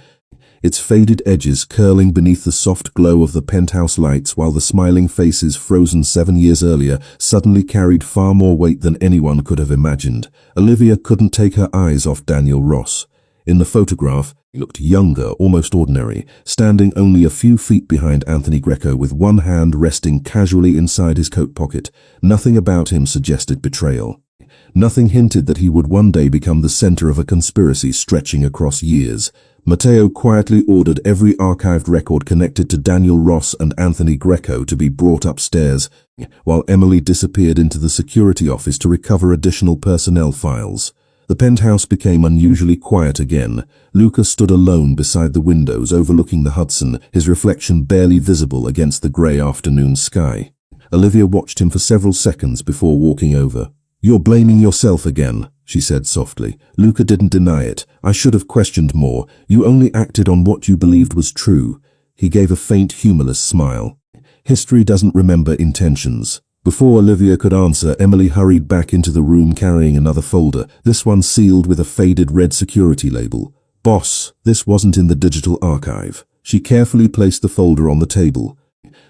[SPEAKER 1] its faded edges curling beneath the soft glow of the penthouse lights, while the smiling faces frozen 7 years earlier suddenly carried far more weight than anyone could have imagined. Olivia couldn't take her eyes off Daniel Ross. In the photograph, he looked younger, almost ordinary, standing only a few feet behind Anthony Greco with one hand resting casually inside his coat pocket. Nothing about him suggested betrayal. Nothing hinted that he would one day become the center of a conspiracy stretching across years. Matteo quietly ordered every archived record connected to Daniel Ross and Anthony Greco to be brought upstairs, while Emily disappeared into the security office to recover additional personnel files. The penthouse became unusually quiet again. Luca stood alone beside the windows overlooking the Hudson, his reflection barely visible against the grey afternoon sky. Olivia watched him for several seconds before walking over. "You're blaming yourself again," she said softly. Luca didn't deny it. "I should have questioned more. You only acted on what you believed was true." He gave a faint, humorless smile. "History doesn't remember intentions." Before Olivia could answer, Emily hurried back into the room carrying another folder, this one sealed with a faded red security label. "Boss, this wasn't in the digital archive." She carefully placed the folder on the table.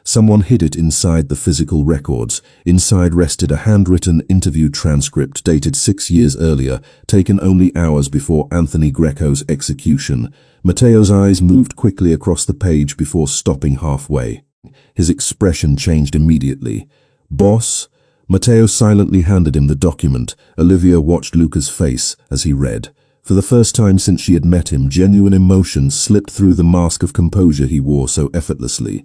[SPEAKER 1] Someone hid it inside the physical records. Inside rested a handwritten interview transcript dated 6 years earlier, taken only hours before Anthony Greco's execution. Matteo's eyes moved quickly across the page before stopping halfway. His expression changed immediately. "Boss?" Matteo silently handed him the document. Olivia watched Luca's face as he read. For the first time since she had met him, genuine emotion slipped through the mask of composure he wore so effortlessly.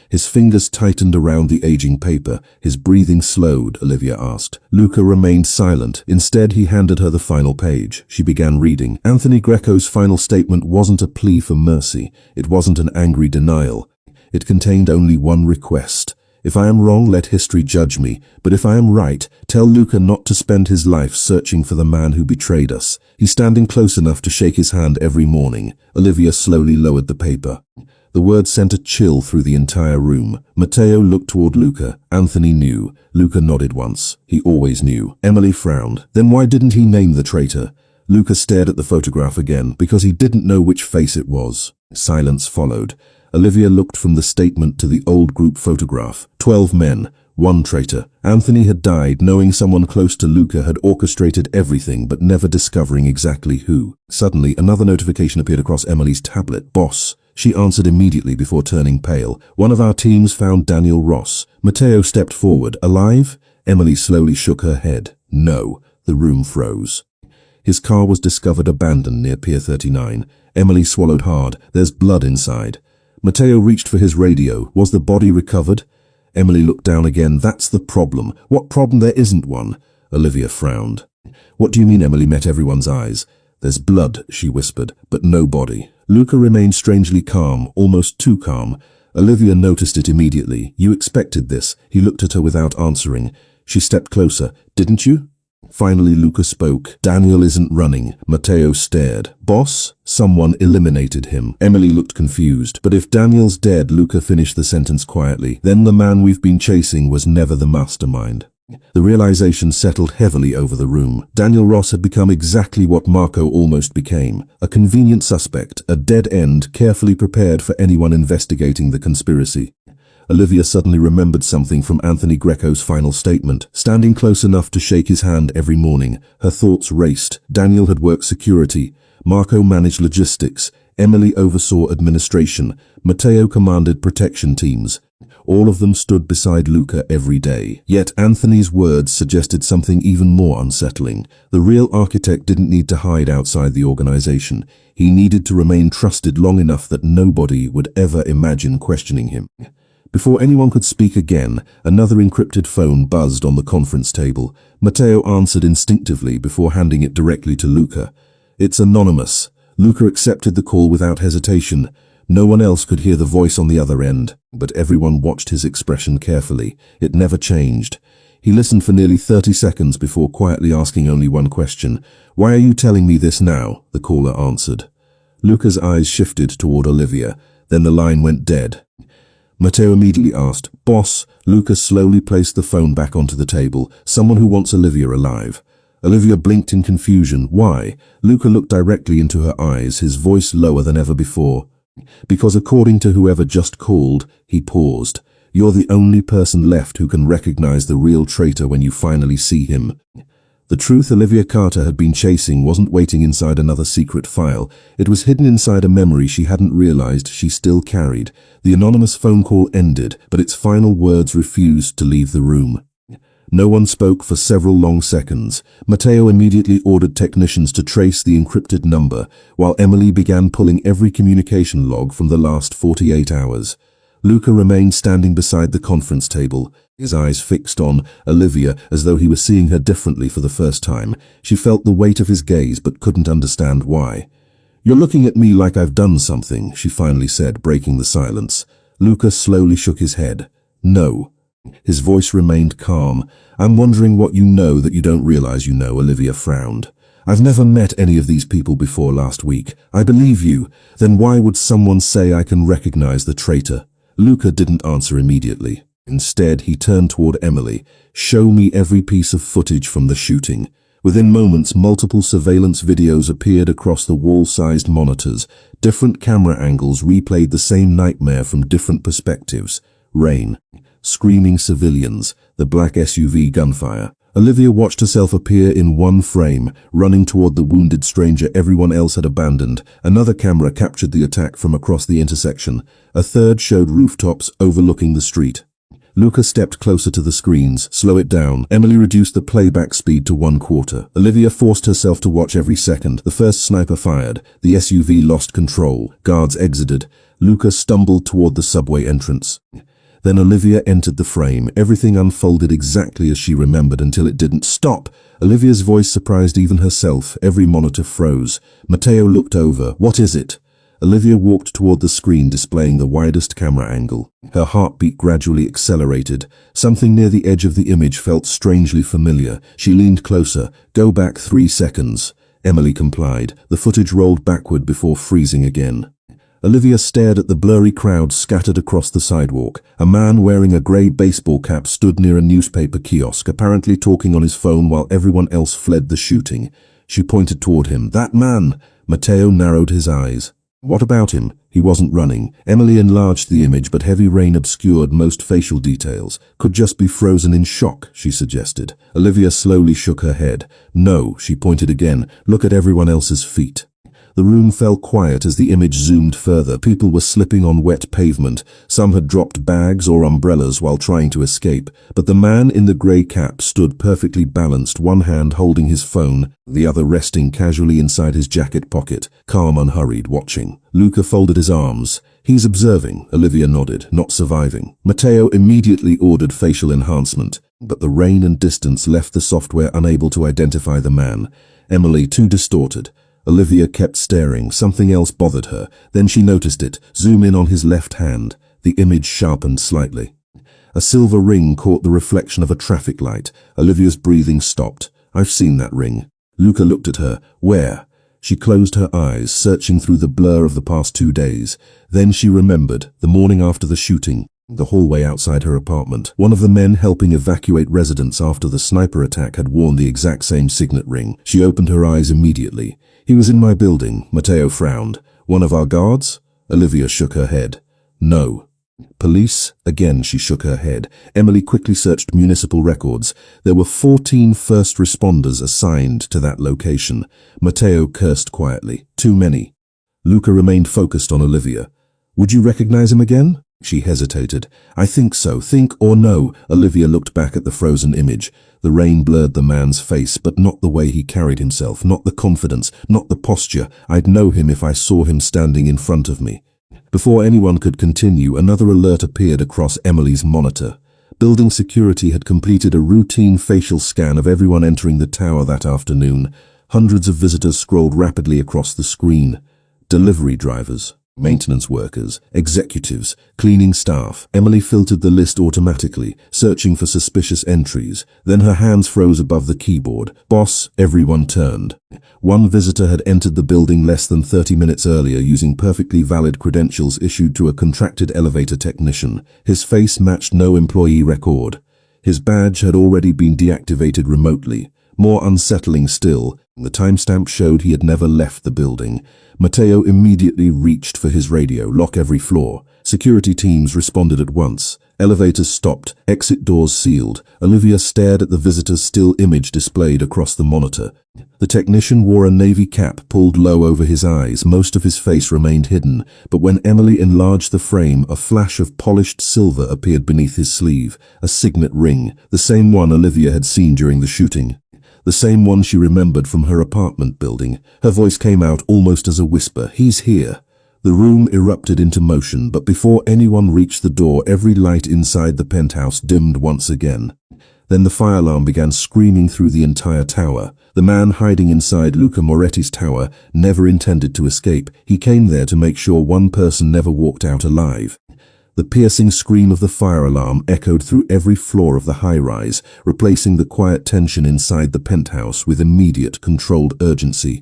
[SPEAKER 1] His fingers tightened around the aging paper. His breathing slowed, Olivia asked. Luca remained silent. Instead, he handed her the final page. She began reading. Anthony Greco's final statement wasn't a plea for mercy. It wasn't an angry denial. It contained only one request. "If I am wrong, let history judge me. But if I am right, tell Luca not to spend his life searching for the man who betrayed us. He's standing close enough to shake his hand every morning." Olivia slowly lowered the paper. The words sent a chill through the entire room. Matteo looked toward Luca. Anthony knew. Luca nodded once. He always knew. Emily frowned. "Then why didn't he name the traitor?" Luca stared at the photograph again. "Because he didn't know which face it was." Silence followed. Olivia looked from the statement to the old group photograph. 12 men, 1 traitor. Anthony had died knowing someone close to Luca had orchestrated everything but never discovering exactly who. Suddenly, another notification appeared across Emily's tablet. "Boss." She answered immediately before turning pale. "One of our teams found Daniel Ross." Matteo stepped forward. "Alive?" Emily slowly shook her head. "No." The room froze. His car was discovered abandoned near Pier 39. Emily swallowed hard. "There's blood inside." Matteo reached for his radio. "Was the body recovered?" Emily looked down again. "That's the problem." "What problem? There isn't one." Olivia frowned. "What do you mean?" Emily met everyone's eyes. "There's blood," she whispered, "but no body." Luca remained strangely calm, almost too calm. Olivia noticed it immediately. "You expected this." He looked at her without answering. She stepped closer. "Didn't you?" Finally, Luca spoke. "Daniel isn't running." Matteo stared. "Boss? Someone eliminated him." Emily looked confused. "But if Daniel's dead," Luca finished the sentence quietly, "then the man we've been chasing was never the mastermind." The realization settled heavily over the room. Daniel Ross had become exactly what Marco almost became. A convenient suspect, a dead end carefully prepared for anyone investigating the conspiracy. Olivia suddenly remembered something from Anthony Greco's final statement. Standing close enough to shake his hand every morning. Her thoughts raced. Daniel had worked security. Marco managed logistics. Emily oversaw administration. Matteo commanded protection teams. All of them stood beside Luca every day. Yet Anthony's words suggested something even more unsettling. The real architect didn't need to hide outside the organization. He needed to remain trusted long enough that nobody would ever imagine questioning him. Before anyone could speak again, another encrypted phone buzzed on the conference table. Matteo answered instinctively before handing it directly to Luca. "It's anonymous." Luca accepted the call without hesitation. No one else could hear the voice on the other end, but everyone watched his expression carefully. It never changed. He listened for nearly 30 seconds before quietly asking only one question. "Why are you telling me this now?" the caller answered. Luca's eyes shifted toward Olivia. Then the line went dead. Matteo immediately asked, "Boss?" Luca slowly placed the phone back onto the table. "Someone who wants Olivia alive." Olivia blinked in confusion. "Why?" Luca looked directly into her eyes, his voice lower than ever before. "Because according to whoever just called," he paused, "you're the only person left who can recognize the real traitor when you finally see him." The truth Olivia Carter had been chasing wasn't waiting inside another secret file. It was hidden inside a memory she hadn't realized she still carried. The anonymous phone call ended, but its final words refused to leave the room. No one spoke for several long seconds. Matteo immediately ordered technicians to trace the encrypted number, while Emily began pulling every communication log from the last 48 hours. Luca remained standing beside the conference table, his eyes fixed on Olivia as though he was seeing her differently for the first time. She felt the weight of his gaze but couldn't understand why. "You're looking at me like I've done something," she finally said, breaking the silence. Luca slowly shook his head. "No." His voice remained calm. "I'm wondering what you know that you don't realize you know," Olivia frowned. "I've never met any of these people before last week. I believe you. Then why would someone say I can recognize the traitor?" Luca didn't answer immediately. Instead, he turned toward Emily. "Show me every piece of footage from the shooting." Within moments, multiple surveillance videos appeared across the wall-sized monitors. Different camera angles replayed the same nightmare from different perspectives. Rain, screaming civilians, the black SUV gunfire. Olivia watched herself appear in one frame, running toward the wounded stranger everyone else had abandoned. Another camera captured the attack from across the intersection. A third showed rooftops overlooking the street. Luca stepped closer to the screens. "Slow it down." Emily reduced the playback speed to 1/4. Olivia forced herself to watch every second. The first sniper fired. The SUV lost control. Guards exited. Luca stumbled toward the subway entrance. Then Olivia entered the frame. Everything unfolded exactly as she remembered until it didn't. "Stop!" Olivia's voice surprised even herself. Every monitor froze. Matteo looked over. "What is it?" Olivia walked toward the screen displaying the widest camera angle. Her heartbeat gradually accelerated. Something near the edge of the image felt strangely familiar. She leaned closer. "Go back 3 seconds." Emily complied. The footage rolled backward before freezing again. Olivia stared at the blurry crowd scattered across the sidewalk. A man wearing a grey baseball cap stood near a newspaper kiosk, apparently talking on his phone while everyone else fled the shooting. She pointed toward him. "That man!" Matteo narrowed his eyes. "What about him?" "He wasn't running." Emily enlarged the image, but heavy rain obscured most facial details. "Could just be frozen in shock," she suggested. Olivia slowly shook her head. "No," she pointed again. "Look at everyone else's feet." The room fell quiet as the image zoomed further. People were slipping on wet pavement. Some had dropped bags or umbrellas while trying to escape. But the man in the grey cap stood perfectly balanced, one hand holding his phone, the other resting casually inside his jacket pocket, calm, unhurried, watching. Luca folded his arms. "He's observing," Olivia nodded. "Not surviving." Matteo immediately ordered facial enhancement, but the rain and distance left the software unable to identify the man. Emily, too distorted. Olivia kept staring. Something else bothered her. Then she noticed it. Zoom in on his left hand. The image sharpened slightly. A silver ring caught the reflection of a traffic light. Olivia's breathing stopped. "I've seen that ring." Luca looked at her. "Where?" She closed her eyes, searching through the blur of the past 2 days. Then she remembered, the morning after the shooting, the hallway outside her apartment. One of the men helping evacuate residents after the sniper attack had worn the exact same signet ring. She opened her eyes immediately. "He was in my building." Matteo frowned. "One of our guards?" Olivia shook her head. "No." "Police?" Again she shook her head. Emily quickly searched municipal records. There were 14 first responders assigned to that location. Matteo cursed quietly. "Too many." Luca remained focused on Olivia. "Would you recognize him again?" She hesitated. "I think so. Think or no." Olivia looked back at the frozen image. The rain blurred the man's face, but not the way he carried himself, not the confidence, not the posture. "I'd know him if I saw him standing in front of me." Before anyone could continue, another alert appeared across Emily's monitor. Building security had completed a routine facial scan of everyone entering the tower that afternoon. Hundreds of visitors scrolled rapidly across the screen. Delivery drivers, maintenance workers, executives, cleaning staff. Emily filtered the list automatically, searching for suspicious entries. Then her hands froze above the keyboard. "Boss," everyone turned. One visitor had entered the building less than 30 minutes earlier using perfectly valid credentials issued to a contracted elevator technician. His face matched no employee record. His badge had already been deactivated remotely. More unsettling still, the timestamp showed he had never left the building. Matteo immediately reached for his radio. "Lock every floor." Security teams responded at once. Elevators stopped, exit doors sealed. Olivia stared at the visitor's still image displayed across the monitor. The technician wore a navy cap pulled low over his eyes. Most of his face remained hidden, but when Emily enlarged the frame, a flash of polished silver appeared beneath his sleeve, a signet ring, the same one Olivia had seen during the shooting. The same one she remembered from her apartment building. Her voice came out almost as a whisper. "He's here." The room erupted into motion, but before anyone reached the door, every light inside the penthouse dimmed once again. Then the fire alarm began screaming through the entire tower. The man hiding inside Luca Moretti's tower never intended to escape. He came there to make sure one person never walked out alive. The piercing scream of the fire alarm echoed through every floor of the high-rise, replacing the quiet tension inside the penthouse with immediate, controlled urgency.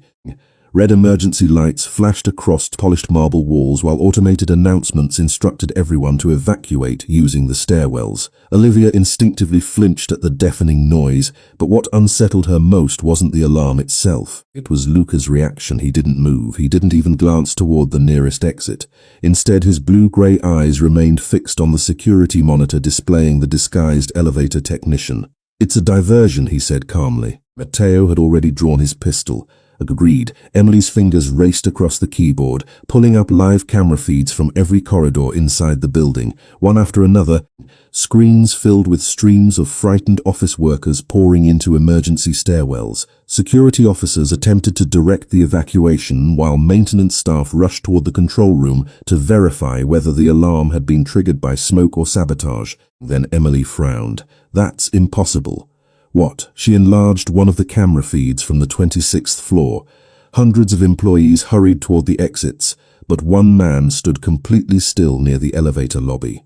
[SPEAKER 1] Red emergency lights flashed across polished marble walls while automated announcements instructed everyone to evacuate using the stairwells. Olivia instinctively flinched at the deafening noise, but what unsettled her most wasn't the alarm itself. It was Luca's reaction. He didn't move. He didn't even glance toward the nearest exit. Instead, his blue-gray eyes remained fixed on the security monitor displaying the disguised elevator technician. "It's a diversion," he said calmly. Matteo had already drawn his pistol. Agreed. Emily's fingers raced across the keyboard, pulling up live camera feeds from every corridor inside the building, one after another, screens filled with streams of frightened office workers pouring into emergency stairwells. Security officers attempted to direct the evacuation while maintenance staff rushed toward the control room to verify whether the alarm had been triggered by smoke or sabotage. Then Emily frowned. "That's impossible." "What?" She enlarged one of the camera feeds from the 26th floor. Hundreds of employees hurried toward the exits, but one man stood completely still near the elevator lobby.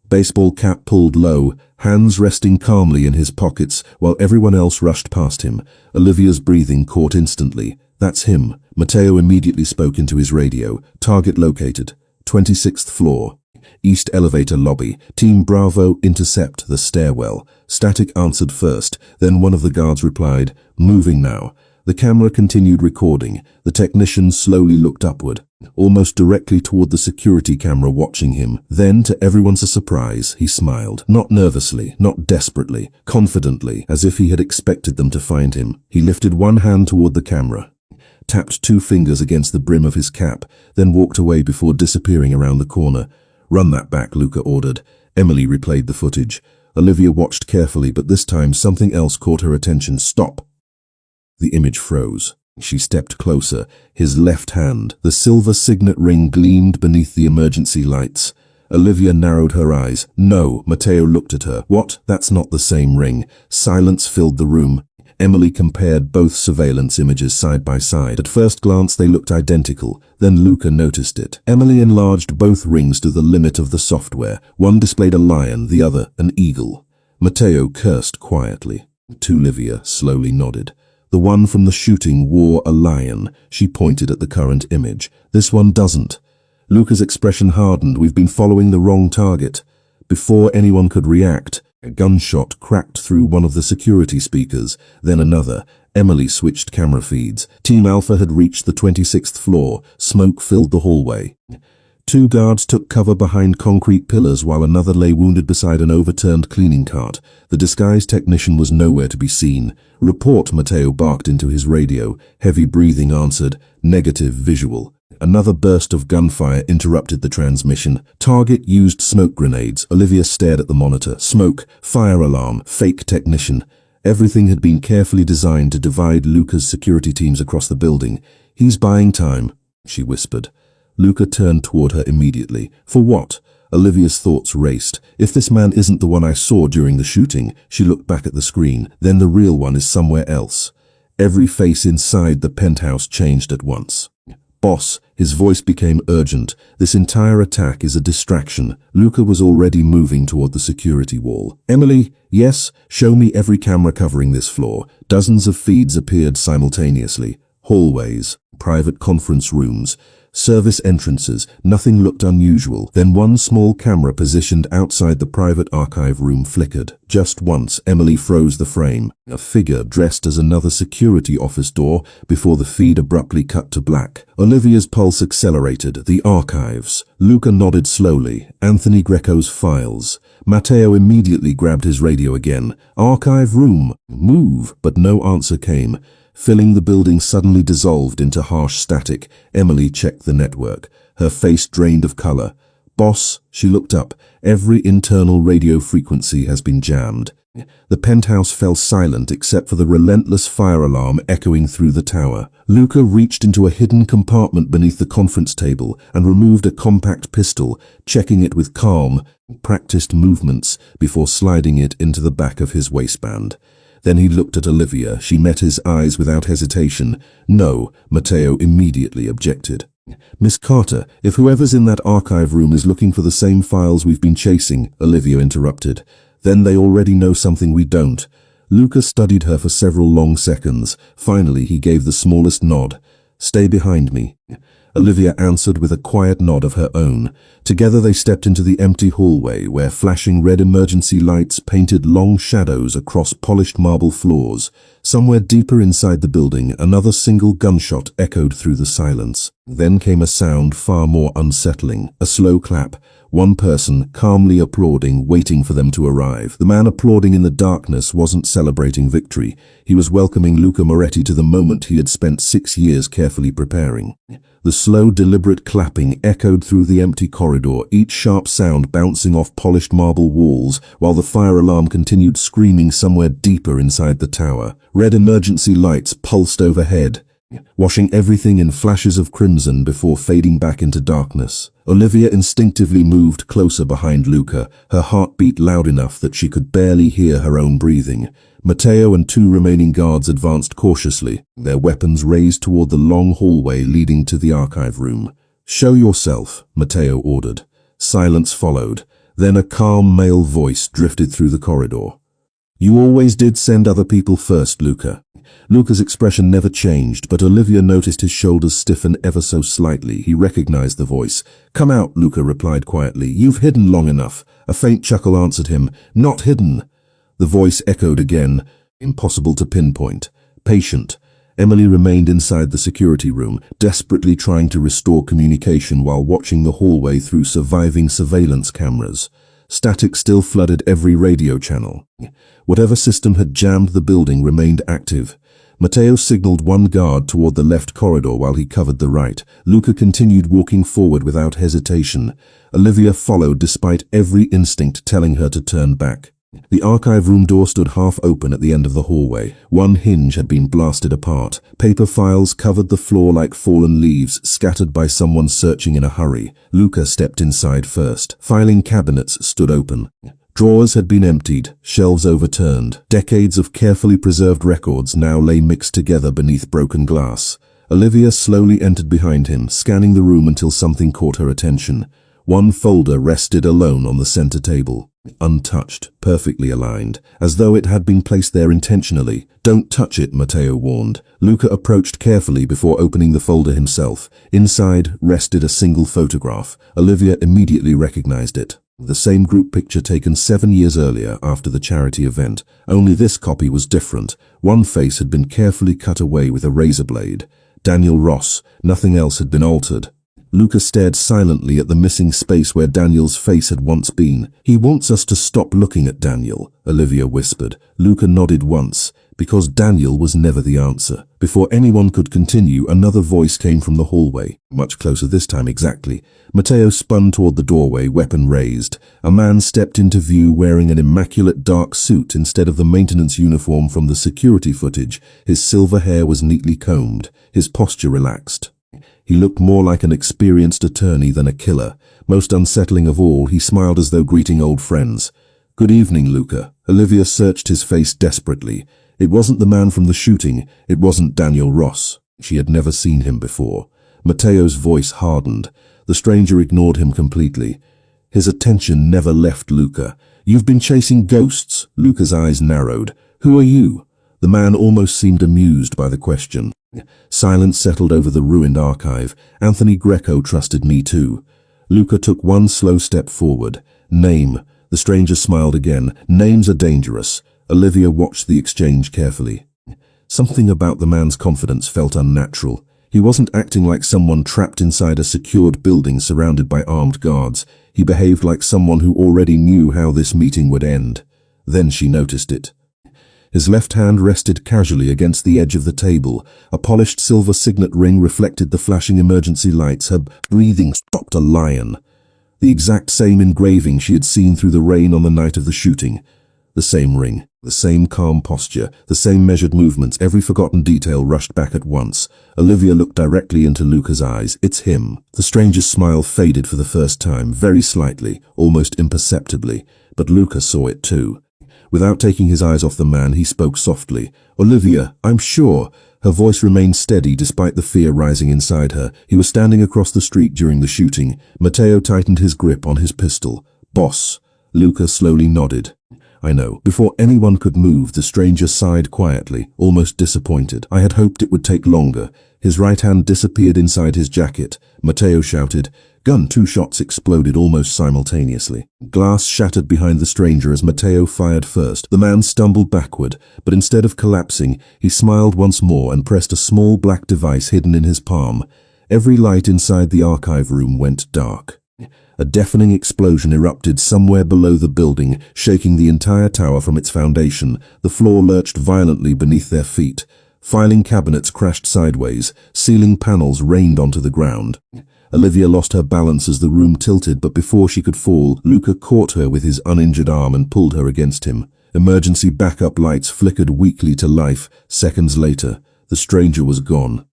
[SPEAKER 1] Baseball cap pulled low, hands resting calmly in his pockets while everyone else rushed past him. Olivia's breathing caught instantly. "That's him." Matteo immediately spoke into his radio. "Target located. 26th floor. East elevator lobby. Team Bravo, intercept the stairwell." Static answered first, then one of the guards replied, "Moving now." The camera continued recording. The technician slowly looked upward, almost directly toward the security camera watching him. Then, to everyone's surprise, he smiled. Not nervously, not desperately, confidently, as if he had expected them to find him. He lifted one hand toward the camera, tapped two fingers against the brim of his cap, then walked away before disappearing around the corner. "Run that back," Luca ordered. Emily replayed the footage. Olivia watched carefully, but this time something else caught her attention. "Stop!" The image froze. She stepped closer. His left hand, the silver signet ring, gleamed beneath the emergency lights. Olivia narrowed her eyes. "No." Matteo looked at her. "What? That's not the same ring." Silence filled the room. Emily compared both surveillance images side by side. At first glance they looked identical, then Luca noticed it. Emily enlarged both rings to the limit of the software. One displayed a lion, the other an eagle. Matteo cursed quietly. Olivia slowly nodded. "The one from the shooting wore a lion." She pointed at the current image. "This one doesn't." Luca's expression hardened. "We've been following the wrong target." Before anyone could react, a gunshot cracked through one of the security speakers, then another. Emily switched camera feeds. Team Alpha had reached the 26th floor. Smoke filled the hallway. Two guards took cover behind concrete pillars while another lay wounded beside an overturned cleaning cart. The disguised technician was nowhere to be seen. "Report," Matteo barked into his radio. Heavy breathing answered. "Negative visual." Another burst of gunfire interrupted the transmission. "Target used smoke grenades." Olivia stared at the monitor. Smoke, fire alarm, fake technician. Everything had been carefully designed to divide Luca's security teams across the building. "He's buying time," she whispered. Luca turned toward her immediately. "For what?" Olivia's thoughts raced. "If this man isn't the one I saw during the shooting," she looked back at the screen, "then the real one is somewhere else." Every face inside the penthouse changed at once. "Boss," his voice became urgent. "This entire attack is a distraction." Luca was already moving toward the security wall. "Emily?" "Yes?" "Show me every camera covering this floor." Dozens of feeds appeared simultaneously. Hallways, private conference rooms, service entrances. Nothing looked unusual. Then one small camera positioned outside the private archive room flickered. Just once, Emily froze the frame. A figure dressed as another security office door before the feed abruptly cut to black. Olivia's pulse accelerated. The archives. Luca nodded slowly. Anthony Greco's files. Matteo immediately grabbed his radio again. Archive room. Move. But no answer came. Filling the building suddenly dissolved into harsh static. Emily checked the network. Her face drained of color. Boss, she looked up. Every internal radio frequency has been jammed. The penthouse fell silent except for the relentless fire alarm echoing through the tower. Luca reached into a hidden compartment beneath the conference table and removed a compact pistol, checking it with calm, practiced movements before sliding it into the back of his waistband. Then he looked at Olivia. She met his eyes without hesitation. No, Matteo immediately objected. Miss Carter, if whoever's in that archive room is looking for the same files we've been chasing, Olivia interrupted, then they already know something we don't. Luca studied her for several long seconds. Finally, he gave the smallest nod. Stay behind me. Olivia answered with a quiet nod of her own. Together they stepped into the empty hallway where flashing red emergency lights painted long shadows across polished marble floors. Somewhere deeper inside the building, another single gunshot echoed through the silence. Then came a sound far more unsettling, a slow clap. One person calmly applauding, waiting for them to arrive. The man applauding in the darkness wasn't celebrating victory. He was welcoming Luca Moretti to the moment he had spent 6 years carefully preparing. The slow, deliberate clapping echoed through the empty corridor, each sharp sound bouncing off polished marble walls, while the fire alarm continued screaming somewhere deeper inside the tower. Red emergency lights pulsed overhead, washing everything in flashes of crimson before fading back into darkness. Olivia instinctively moved closer behind Luca, her heart beat loud enough that she could barely hear her own breathing. Matteo and 2 remaining guards advanced cautiously, their weapons raised toward the long hallway leading to the archive room. Show yourself, Matteo ordered. Silence followed. Then a calm male voice drifted through the corridor. You always did send other people first, Luca. Luca's expression never changed, but Olivia noticed his shoulders stiffen ever so slightly. He recognized the voice. Come out, Luca replied quietly. You've hidden long enough. A faint chuckle answered him. Not hidden. The voice echoed again. Impossible to pinpoint. Patient. Emily remained inside the security room, desperately trying to restore communication while watching the hallway through surviving surveillance cameras. Static still flooded every radio channel. Whatever system had jammed the building remained active. Matteo signaled one guard toward the left corridor while he covered the right. Luca continued walking forward without hesitation. Olivia followed despite every instinct telling her to turn back. The archive room door stood half open at the end of the hallway. One hinge had been blasted apart. Paper files covered the floor like fallen leaves, scattered by someone searching in a hurry. Luca stepped inside first. Filing cabinets stood open. Drawers had been emptied, shelves overturned. Decades of carefully preserved records now lay mixed together beneath broken glass. Olivia slowly entered behind him, scanning the room until something caught her attention. One folder rested alone on the center table, untouched, perfectly aligned, as though it had been placed there intentionally. Don't touch it, Matteo warned. Luca approached carefully before opening the folder himself. Inside rested a single photograph. Olivia immediately recognized it. The same group picture taken 7 years earlier after the charity event. Only this copy was different. One face had been carefully cut away with a razor blade. Daniel Ross. Nothing else had been altered. Luca stared silently at the missing space where Daniel's face had once been. He wants us to stop looking at Daniel, Olivia whispered. Luca nodded once, because Daniel was never the answer. Before anyone could continue, another voice came from the hallway, much closer this time exactly. Matteo spun toward the doorway, weapon raised. A man stepped into view wearing an immaculate dark suit instead of the maintenance uniform from the security footage. His silver hair was neatly combed, his posture relaxed. He looked more like an experienced attorney than a killer. Most unsettling of all, he smiled as though greeting old friends. Good evening, Luca. Olivia searched his face desperately. It wasn't the man from the shooting. It wasn't Daniel Ross. She had never seen him before. Matteo's voice hardened. The stranger ignored him completely. His attention never left Luca. You've been chasing ghosts? Luca's eyes narrowed. Who are you? The man almost seemed amused by the question. Silence settled over the ruined archive. Anthony Greco trusted me too. Luca took one slow step forward. Name. The stranger smiled again. Names are dangerous. Olivia watched the exchange carefully. Something about the man's confidence felt unnatural. He wasn't acting like someone trapped inside a secured building surrounded by armed guards. He behaved like someone who already knew how this meeting would end. Then she noticed it. His left hand rested casually against the edge of the table. A polished silver signet ring reflected the flashing emergency lights. Her breathing stopped a lion. The exact same engraving she had seen through the rain on the night of the shooting. The same ring, the same calm posture, the same measured movements. Every forgotten detail rushed back at once. Olivia looked directly into Luca's eyes. It's him. The stranger's smile faded for the first time, very slightly, almost imperceptibly, but Luca saw it too. Without taking his eyes off the man, he spoke softly. Olivia, I'm sure. Her voice remained steady despite the fear rising inside her. He was standing across the street during the shooting. Matteo tightened his grip on his pistol. Boss. Luca slowly nodded. I know. Before anyone could move, the stranger sighed quietly, almost disappointed. I had hoped it would take longer. His right hand disappeared inside his jacket. Matteo shouted. Gun. 2 shots exploded almost simultaneously. Glass shattered behind the stranger as Matteo fired first. The man stumbled backward, but instead of collapsing, he smiled once more and pressed a small black device hidden in his palm. Every light inside the archive room went dark. A deafening explosion erupted somewhere below the building, shaking the entire tower from its foundation. The floor lurched violently beneath their feet. Filing cabinets crashed sideways. Ceiling panels rained onto the ground. Olivia lost her balance as the room tilted, but before she could fall, Luca caught her with his uninjured arm and pulled her against him. Emergency backup lights flickered weakly to life. Seconds later, the stranger was gone.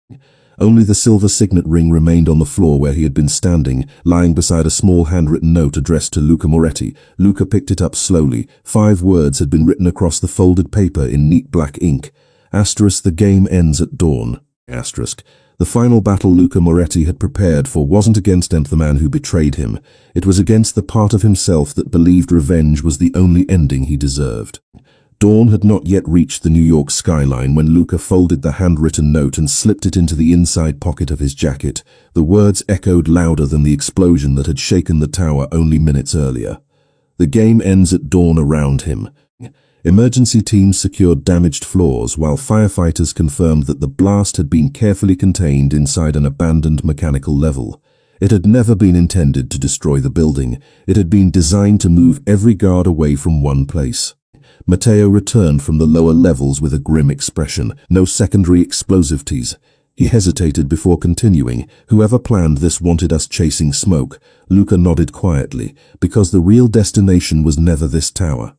[SPEAKER 1] Only the silver signet ring remained on the floor where he had been standing, lying beside a small handwritten note addressed to Luca Moretti. Luca picked it up slowly. 5 words had been written across the folded paper in neat black ink. Asterisk, the game ends at dawn. Asterisk. The final battle Luca Moretti had prepared for wasn't against the man who betrayed him. It was against the part of himself that believed revenge was the only ending he deserved. Dawn had not yet reached the New York skyline when Luca folded the handwritten note and slipped it into the inside pocket of his jacket. The words echoed louder than the explosion that had shaken the tower only minutes earlier. The game ends at dawn around him. Emergency teams secured damaged floors, while firefighters confirmed that the blast had been carefully contained inside an abandoned mechanical level. It had never been intended to destroy the building. It had been designed to move every guard away from one place. Matteo returned from the lower levels with a grim expression. No secondary explosivities. He hesitated before continuing. Whoever planned this wanted us chasing smoke. Luca nodded quietly, because the real destination was never this tower.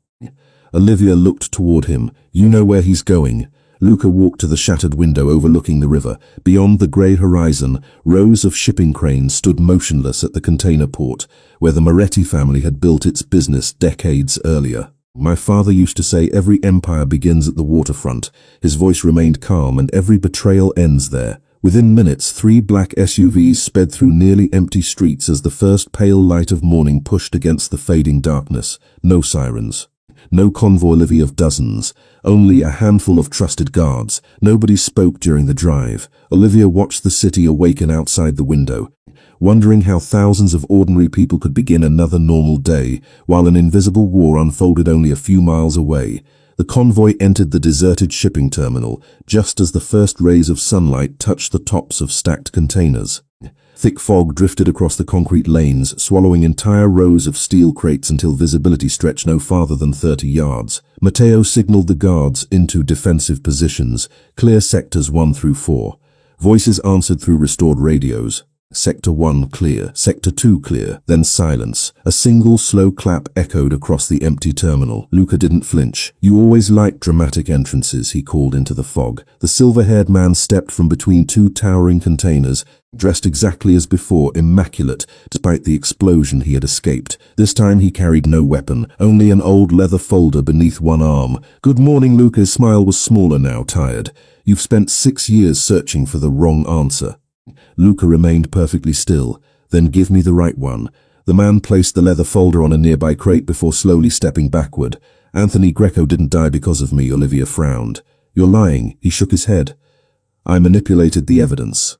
[SPEAKER 1] Olivia looked toward him. You know where he's going. Luca walked to the shattered window overlooking the river. Beyond the grey horizon, rows of shipping cranes stood motionless at the container port, where the Moretti family had built its business decades earlier. My father used to say every empire begins at the waterfront. His voice remained calm, and every betrayal ends there. Within minutes, 3 black SUVs sped through nearly empty streets as the first pale light of morning pushed against the fading darkness. No sirens. No convoy levy of dozens, only a handful of trusted guards. Nobody spoke during the drive. Olivia watched the city awaken outside the window, wondering how thousands of ordinary people could begin another normal day, while an invisible war unfolded only a few miles away. The convoy entered the deserted shipping terminal, just as the first rays of sunlight touched the tops of stacked containers. Thick fog drifted across the concrete lanes, swallowing entire rows of steel crates until visibility stretched no farther than 30 yards. Matteo signaled the guards into defensive positions. Clear sectors 1 through 4. Voices answered through restored radios. Sector 1 clear, Sector 2 clear, then silence. A single slow clap echoed across the empty terminal. Luca didn't flinch. You always liked dramatic entrances, he called into the fog. The silver-haired man stepped from between 2 towering containers, dressed exactly as before, immaculate, despite the explosion he had escaped. This time he carried no weapon, only an old leather folder beneath one arm. Good morning, Luca's smile was smaller now, tired. You've spent 6 years searching for the wrong answer. Luca remained perfectly still. Then give me the right one. The man placed the leather folder on a nearby crate before slowly stepping backward. Anthony Greco didn't die because of me, Olivia frowned. You're lying. He shook his head. I manipulated the evidence.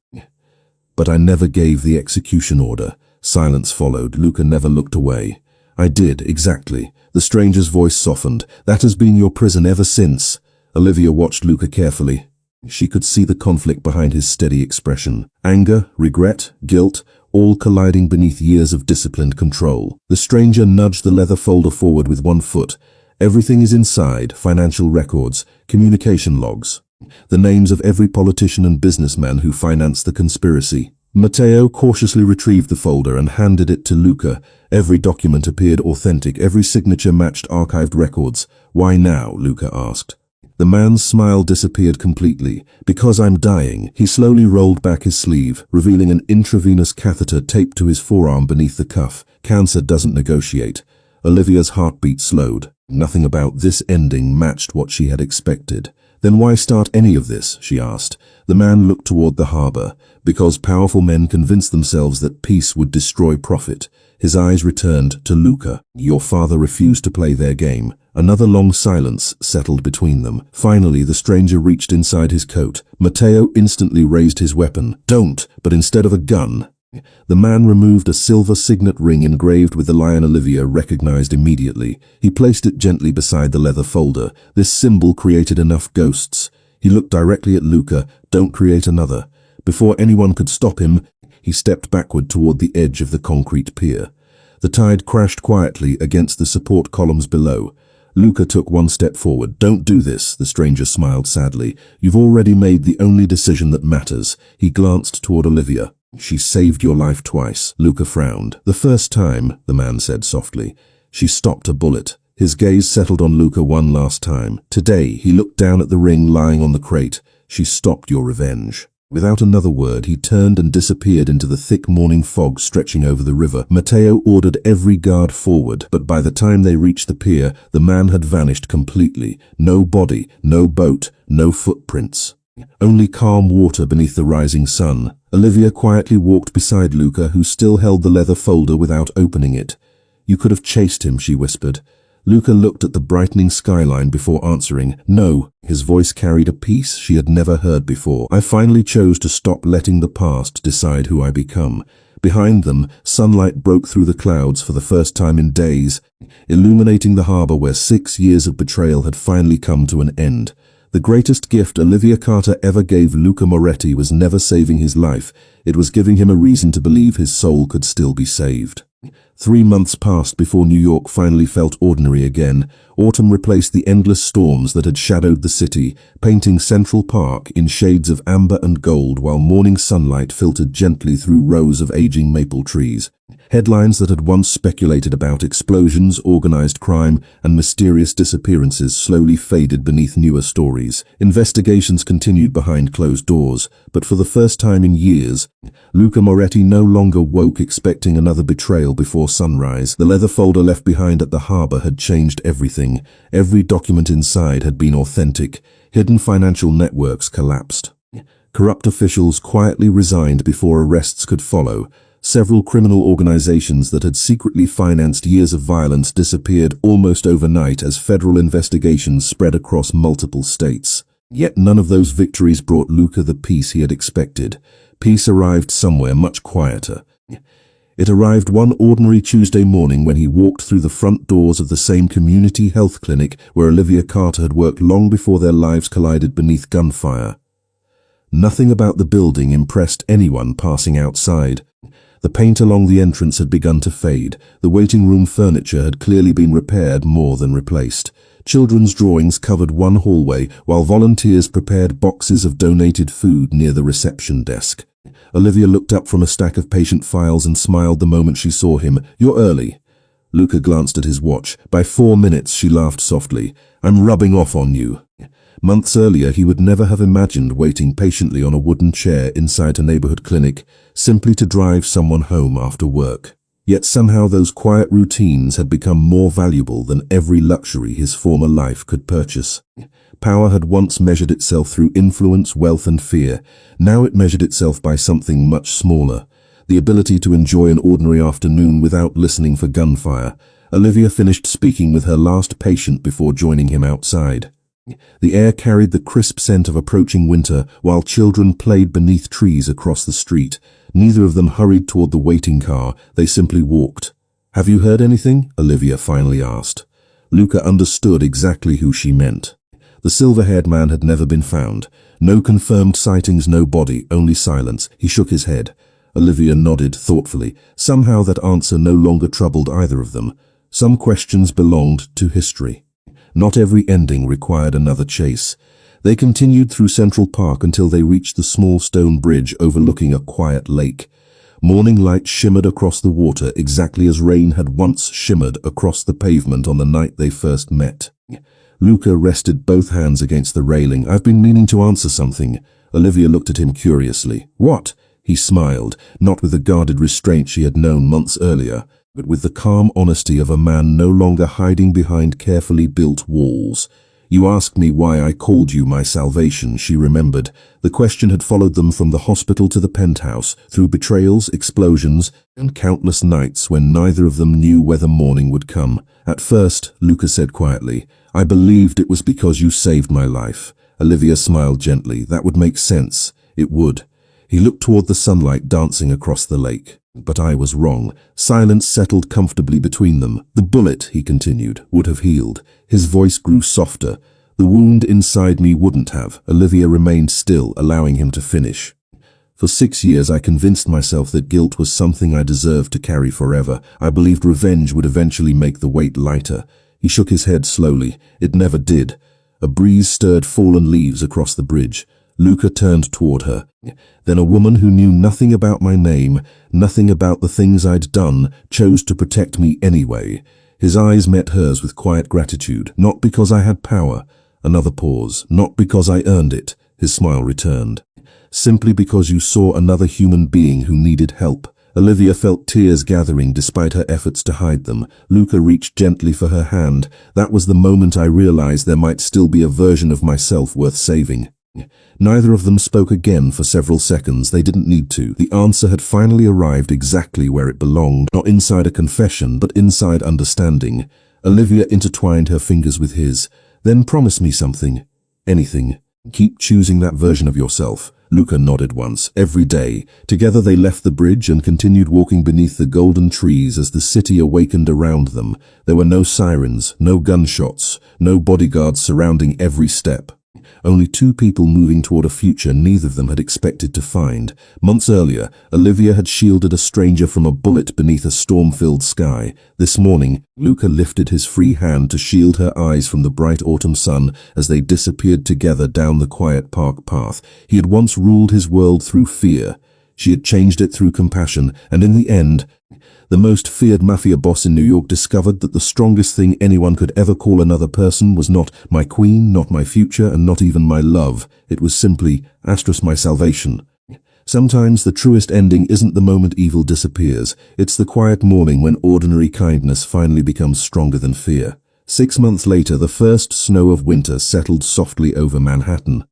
[SPEAKER 1] But I never gave the execution order. Silence followed. Luca never looked away. I did, exactly. The stranger's voice softened. That has been your prison ever since. Olivia watched Luca carefully. She could see the conflict behind his steady expression. Anger, regret, guilt, all colliding beneath years of disciplined control. The stranger nudged the leather folder forward with one foot. Everything is inside: financial records, communication logs, the names of every politician and businessman who financed the conspiracy. Matteo cautiously retrieved the folder and handed it to Luca. Every document appeared authentic, every signature matched archived records. Why now? Luca asked. The man's smile disappeared completely. Because I'm dying. He slowly rolled back his sleeve, revealing an intravenous catheter taped to his forearm beneath the cuff. Cancer doesn't negotiate. Olivia's heartbeat slowed. Nothing about this ending matched what she had expected. Then why start any of this? She asked. The man looked toward the harbor. Because powerful men convinced themselves that peace would destroy profit. His eyes returned to Luca. Your father refused to play their game. Another long silence settled between them. Finally, the stranger reached inside his coat. Matteo instantly raised his weapon. Don't, but instead of a gun. The man removed a silver signet ring engraved with the lion Olivia recognized immediately. He placed it gently beside the leather folder. This symbol created enough ghosts. He looked directly at Luca. Don't create another. Before anyone could stop him, he stepped backward toward the edge of the concrete pier. The tide crashed quietly against the support columns below. Luca took one step forward. Don't do this, the stranger smiled sadly. You've already made the only decision that matters. He glanced toward Olivia. She saved your life twice. Luca frowned. The first time, the man said softly. She stopped a bullet. His gaze settled on Luca one last time. Today, he looked down at the ring lying on the crate. She stopped your revenge. Without another word, he turned and disappeared into the thick morning fog stretching over the river. Matteo ordered every guard forward, but by the time they reached the pier, the man had vanished completely. No body, no boat, no footprints. Only calm water beneath the rising sun. Olivia quietly walked beside Luca, who still held the leather folder without opening it. You could have chased him, she whispered. Luca looked at the brightening skyline before answering. No, his voice carried a peace she had never heard before. I finally chose to stop letting the past decide who I become. Behind them, sunlight broke through the clouds for the first time in days, illuminating the harbor where 6 years of betrayal had finally come to an end. The greatest gift Olivia Carter ever gave Luca Moretti was never saving his life. It was giving him a reason to believe his soul could still be saved. 3 months passed before New York finally felt ordinary again. Autumn replaced the endless storms that had shadowed the city, painting Central Park in shades of amber and gold while morning sunlight filtered gently through rows of aging maple trees. Headlines that had once speculated about explosions, organized crime, and mysterious disappearances slowly faded beneath newer stories. Investigations continued behind closed doors, but for the first time in years, Luca Moretti no longer woke expecting another betrayal before sunrise. The leather folder left behind at the harbor had changed everything. Every document inside had been authentic. Hidden financial networks collapsed. Corrupt officials quietly resigned before arrests could follow. Several criminal organizations that had secretly financed years of violence disappeared almost overnight as federal investigations spread across multiple states. Yet none of those victories brought Luca the peace he had expected. Peace arrived somewhere much quieter. It arrived one ordinary Tuesday morning when he walked through the front doors of the same community health clinic where Olivia Carter had worked long before their lives collided beneath gunfire. Nothing about the building impressed anyone passing outside. The paint along the entrance had begun to fade. The waiting room furniture had clearly been repaired more than replaced. Children's drawings covered one hallway, while volunteers prepared boxes of donated food near the reception desk. Olivia looked up from a stack of patient files and smiled the moment she saw him. You're early. Luca glanced at his watch. By 4 minutes, she laughed softly. I'm rubbing off on you. Months earlier, he would never have imagined waiting patiently on a wooden chair inside a neighborhood clinic, simply to drive someone home after work. Yet somehow those quiet routines had become more valuable than every luxury his former life could purchase. Power had once measured itself through influence, wealth, and fear. Now it measured itself by something much smaller. The ability to enjoy an ordinary afternoon without listening for gunfire. Olivia finished speaking with her last patient before joining him outside. The air carried the crisp scent of approaching winter, while children played beneath trees across the street. Neither of them hurried toward the waiting car, they simply walked. "Have you heard anything?" Olivia finally asked. Luca understood exactly who she meant. The silver-haired man had never been found. No confirmed sightings, no body, only silence. He shook his head. Olivia nodded thoughtfully. Somehow that answer no longer troubled either of them. Some questions belonged to history. Not every ending required another chase. They continued through Central Park until they reached the small stone bridge overlooking a quiet lake. Morning light shimmered across the water exactly as rain had once shimmered across the pavement on the night they first met. Luca rested both hands against the railing. "I've been meaning to answer something." Olivia looked at him curiously. "What?" He smiled, not with the guarded restraint she had known months earlier, but with the calm honesty of a man no longer hiding behind carefully built walls. "You asked me why I called you my salvation," she remembered. The question had followed them from the hospital to the penthouse, through betrayals, explosions, and countless nights when neither of them knew whether morning would come. "At first," Luca said quietly, "I believed it was because you saved my life." Olivia smiled gently. "That would make sense." It would. He looked toward the sunlight dancing across the lake. "But I was wrong." Silence settled comfortably between them. "The bullet," he continued, "would have healed." His voice grew softer. "The wound inside me wouldn't have." Olivia remained still, allowing him to finish. "For 6 years I convinced myself that guilt was something I deserved to carry forever. I believed revenge would eventually make the weight lighter." He shook his head slowly. It never did. A breeze stirred fallen leaves across the bridge. Luca turned toward her. "Then a woman who knew nothing about my name, nothing about the things I'd done, chose to protect me anyway." His eyes met hers with quiet gratitude. "Not because I had power." Another pause. "Not because I earned it." His smile returned. "Simply because you saw another human being who needed help." Olivia felt tears gathering despite her efforts to hide them. Luca reached gently for her hand. "That was the moment I realized there might still be a version of myself worth saving." Neither of them spoke again for several seconds. They didn't need to. The answer had finally arrived exactly where it belonged, not inside a confession, but inside understanding. Olivia intertwined her fingers with his. "Then promise me something. Anything. Keep choosing that version of yourself." Luca nodded once. "Every day." Together they left the bridge and continued walking beneath the golden trees as the city awakened around them. There were no sirens, no gunshots, no bodyguards surrounding every step. Only two people moving toward a future neither of them had expected to find. Months earlier, Olivia had shielded a stranger from a bullet beneath a storm-filled sky. This morning, Luca lifted his free hand to shield her eyes from the bright autumn sun as they disappeared together down the quiet park path. He had once ruled his world through fear. She had changed it through compassion, and in the end, the most feared mafia boss in New York discovered that the strongest thing anyone could ever call another person was not my queen, not my future, and not even my love. It was simply, my salvation. Sometimes the truest ending isn't the moment evil disappears. It's the quiet morning when ordinary kindness finally becomes stronger than fear. 6 months later, the first snow of winter settled softly over Manhattan,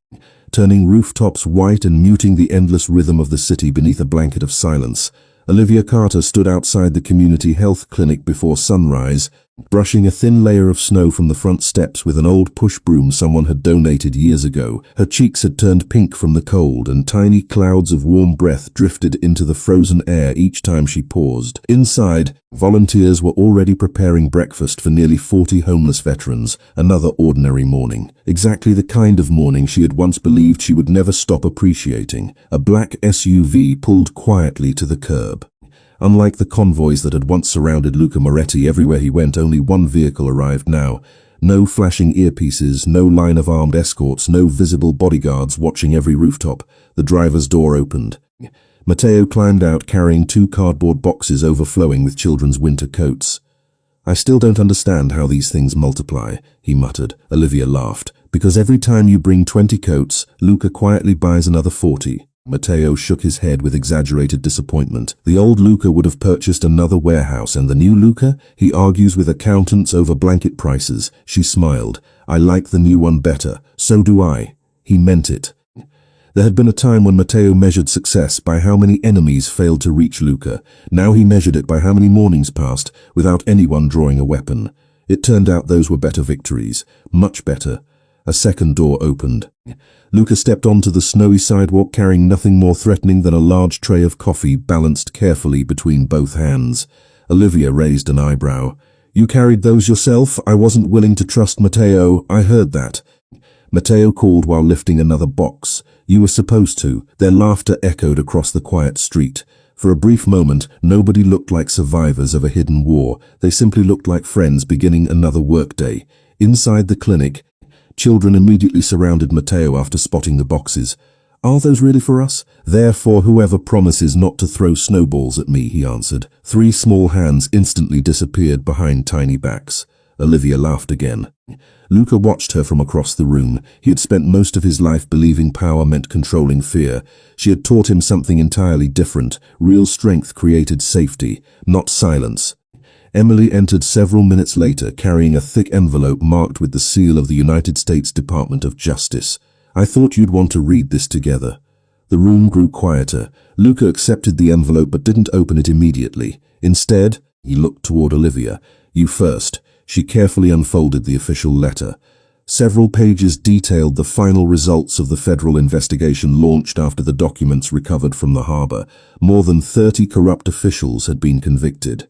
[SPEAKER 1] turning rooftops white and muting the endless rhythm of the city beneath a blanket of silence. Olivia Carter stood outside the community health clinic before sunrise, brushing a thin layer of snow from the front steps with an old push broom someone had donated years ago. Her cheeks had turned pink from the cold, and tiny clouds of warm breath drifted into the frozen air each time she paused. Inside, volunteers were already preparing breakfast for nearly 40 homeless veterans. Another ordinary morning. Exactly the kind of morning she had once believed she would never stop appreciating. A black SUV pulled quietly to the curb. Unlike the convoys that had once surrounded Luca Moretti everywhere he went, only one vehicle arrived now. No flashing earpieces, no line of armed escorts, no visible bodyguards watching every rooftop. The driver's door opened. Matteo climbed out carrying 2 cardboard boxes overflowing with children's winter coats. "I still don't understand how these things multiply," he muttered. Olivia laughed. "Because every time you bring 20 coats, Luca quietly buys another 40. Matteo shook his head with exaggerated disappointment. "The old Luca would have purchased another warehouse, and the new Luca? He argues with accountants over blanket prices." She smiled. "I like the new one better. So do I." He meant it. There had been a time when Matteo measured success by how many enemies failed to reach Luca. Now he measured it by how many mornings passed without anyone drawing a weapon. It turned out those were better victories. Much better. A second door opened. Luca stepped onto the snowy sidewalk carrying nothing more threatening than a large tray of coffee balanced carefully between both hands. Olivia raised an eyebrow. "You carried those yourself? I wasn't willing to trust Matteo. I heard that." Matteo called while lifting another box. "You were supposed to." Their laughter echoed across the quiet street. For a brief moment, nobody looked like survivors of a hidden war. They simply looked like friends beginning another workday. Inside the clinic, children immediately surrounded Matteo after spotting the boxes. "Are those really for us?" "They're for whoever promises not to throw snowballs at me," he answered. 3 small hands instantly disappeared behind tiny backs. Olivia laughed again. Luca watched her from across the room. He had spent most of his life believing power meant controlling fear. She had taught him something entirely different. Real strength created safety, not silence. Emily entered several minutes later, carrying a thick envelope marked with the seal of the United States Department of Justice. "I thought you'd want to read this together." The room grew quieter. Luca accepted the envelope but didn't open it immediately. Instead, he looked toward Olivia. "You first." She carefully unfolded the official letter. Several pages detailed the final results of the federal investigation launched after the documents recovered from the harbor. More than 30 corrupt officials had been convicted.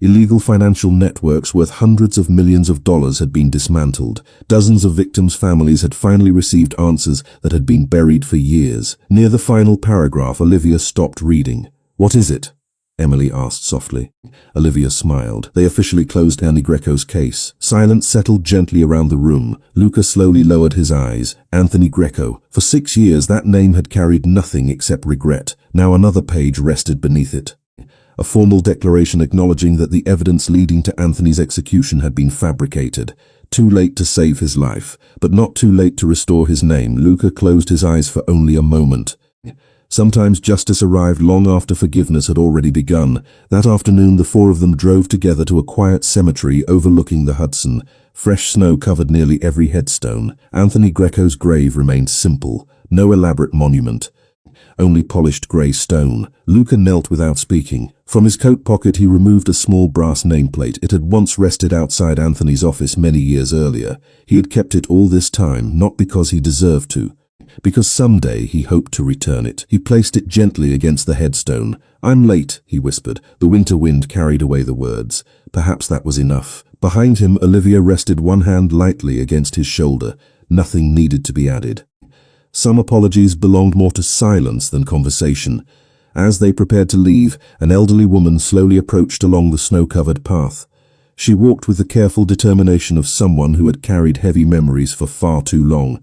[SPEAKER 1] Illegal financial networks worth hundreds of millions of dollars had been dismantled. Dozens of victims' families had finally received answers that had been buried for years. Near the final paragraph, Olivia stopped reading. "What is it?" Emily asked softly. Olivia smiled. They officially closed Annie Greco's case. Silence settled gently around the room. Luca slowly lowered his eyes. Anthony Greco. For 6 years that name had carried nothing except regret. Now another page rested beneath it. A formal declaration acknowledging that the evidence leading to Anthony's execution had been fabricated. Too late to save his life, but not too late to restore his name. Luca closed his eyes for only a moment. Sometimes justice arrived long after forgiveness had already begun. That afternoon, the 4 of them drove together to a quiet cemetery overlooking the Hudson. Fresh snow covered nearly every headstone. Anthony Greco's grave remained simple. No elaborate monument. Only polished grey stone. Luca knelt without speaking. From his coat pocket he removed a small brass nameplate. It had once rested outside Anthony's office many years earlier. He had kept it all this time, not because he deserved to, because someday he hoped to return it. He placed it gently against the headstone. "I'm late," he whispered. The winter wind carried away the words. Perhaps that was enough. Behind him, Olivia rested one hand lightly against his shoulder. Nothing needed to be added. Some apologies belonged more to silence than conversation. As they prepared to leave, an elderly woman slowly approached along the snow-covered path. She walked with the careful determination of someone who had carried heavy memories for far too long.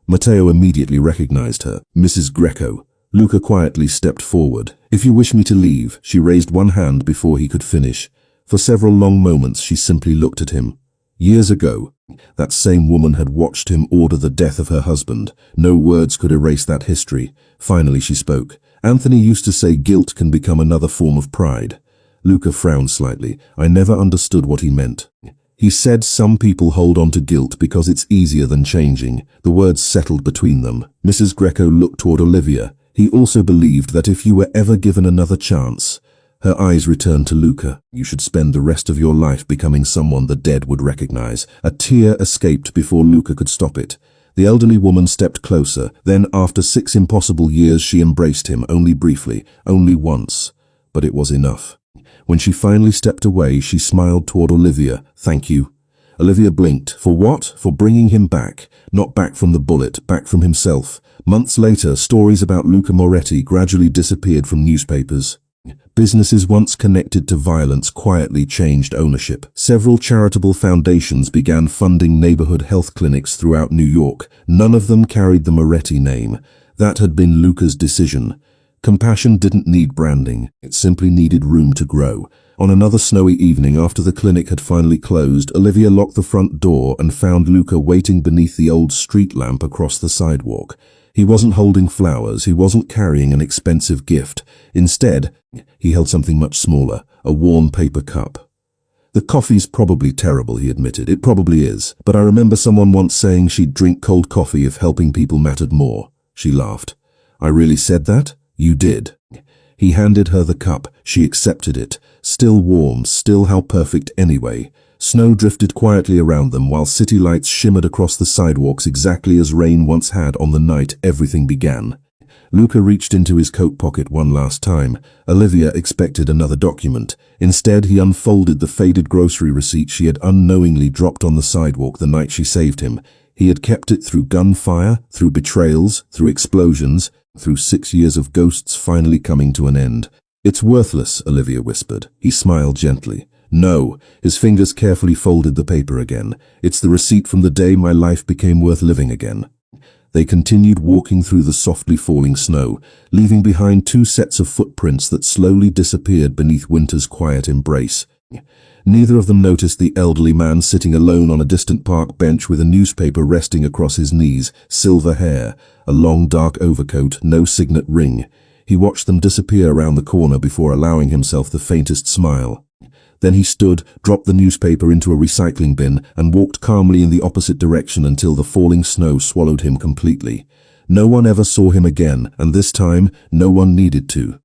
[SPEAKER 1] Matteo immediately recognized her. "Mrs. Greco." Luca quietly stepped forward. "If you wish me to leave," she raised one hand before he could finish. For several long moments she simply looked at him. Years ago, that same woman had watched him order the death of her husband. No words could erase that history. Finally she spoke. "Anthony used to say guilt can become another form of pride." Luca frowned slightly. "I never understood what he meant." He said some people hold on to guilt because it's easier than changing. The words settled between them. Mrs. Greco looked toward Olivia. "He also believed that if you were ever given another chance..." Her eyes returned to Luca. "You should spend the rest of your life becoming someone the dead would recognize." A tear escaped before Luca could stop it. The elderly woman stepped closer. Then, after 6 impossible years, she embraced him, only briefly, only once. But it was enough. When she finally stepped away, she smiled toward Olivia. "Thank you." Olivia blinked. For what? For bringing him back. Not back from the bullet, back from himself. Months later, stories about Luca Moretti gradually disappeared from newspapers. Businesses once connected to violence quietly changed ownership. Several charitable foundations began funding neighborhood health clinics throughout New York. None of them carried the Moretti name. That had been Luca's decision. Compassion didn't need branding. It simply needed room to grow. On another snowy evening, after the clinic had finally closed, Olivia locked the front door and found Luca waiting beneath the old street lamp across the sidewalk. He wasn't holding flowers. He wasn't carrying an expensive gift. Instead, he held something much smaller, a worn paper cup. "The coffee's probably terrible," he admitted. "It probably is. But I remember someone once saying she'd drink cold coffee if helping people mattered more." She laughed. "I really said that?" "You did." He handed her the cup. She accepted it. Still warm, still how perfect anyway. Snow drifted quietly around them while city lights shimmered across the sidewalks exactly as rain once had on the night everything began. Luca reached into his coat pocket one last time. Olivia expected another document. Instead, he unfolded the faded grocery receipt she had unknowingly dropped on the sidewalk the night she saved him. He had kept it through gunfire, through betrayals, through explosions, through 6 years of ghosts finally coming to an end. "It's worthless," Olivia whispered. He smiled gently. "No." His fingers carefully folded the paper again. "It's the receipt from the day my life became worth living again." They continued walking through the softly falling snow, leaving behind 2 sets of footprints that slowly disappeared beneath winter's quiet embrace. Neither of them noticed the elderly man sitting alone on a distant park bench with a newspaper resting across his knees, silver hair, a long dark overcoat, no signet ring. He watched them disappear around the corner before allowing himself the faintest smile. Then he stood, dropped the newspaper into a recycling bin, and walked calmly in the opposite direction until the falling snow swallowed him completely. No one ever saw him again, and this time, no one needed to.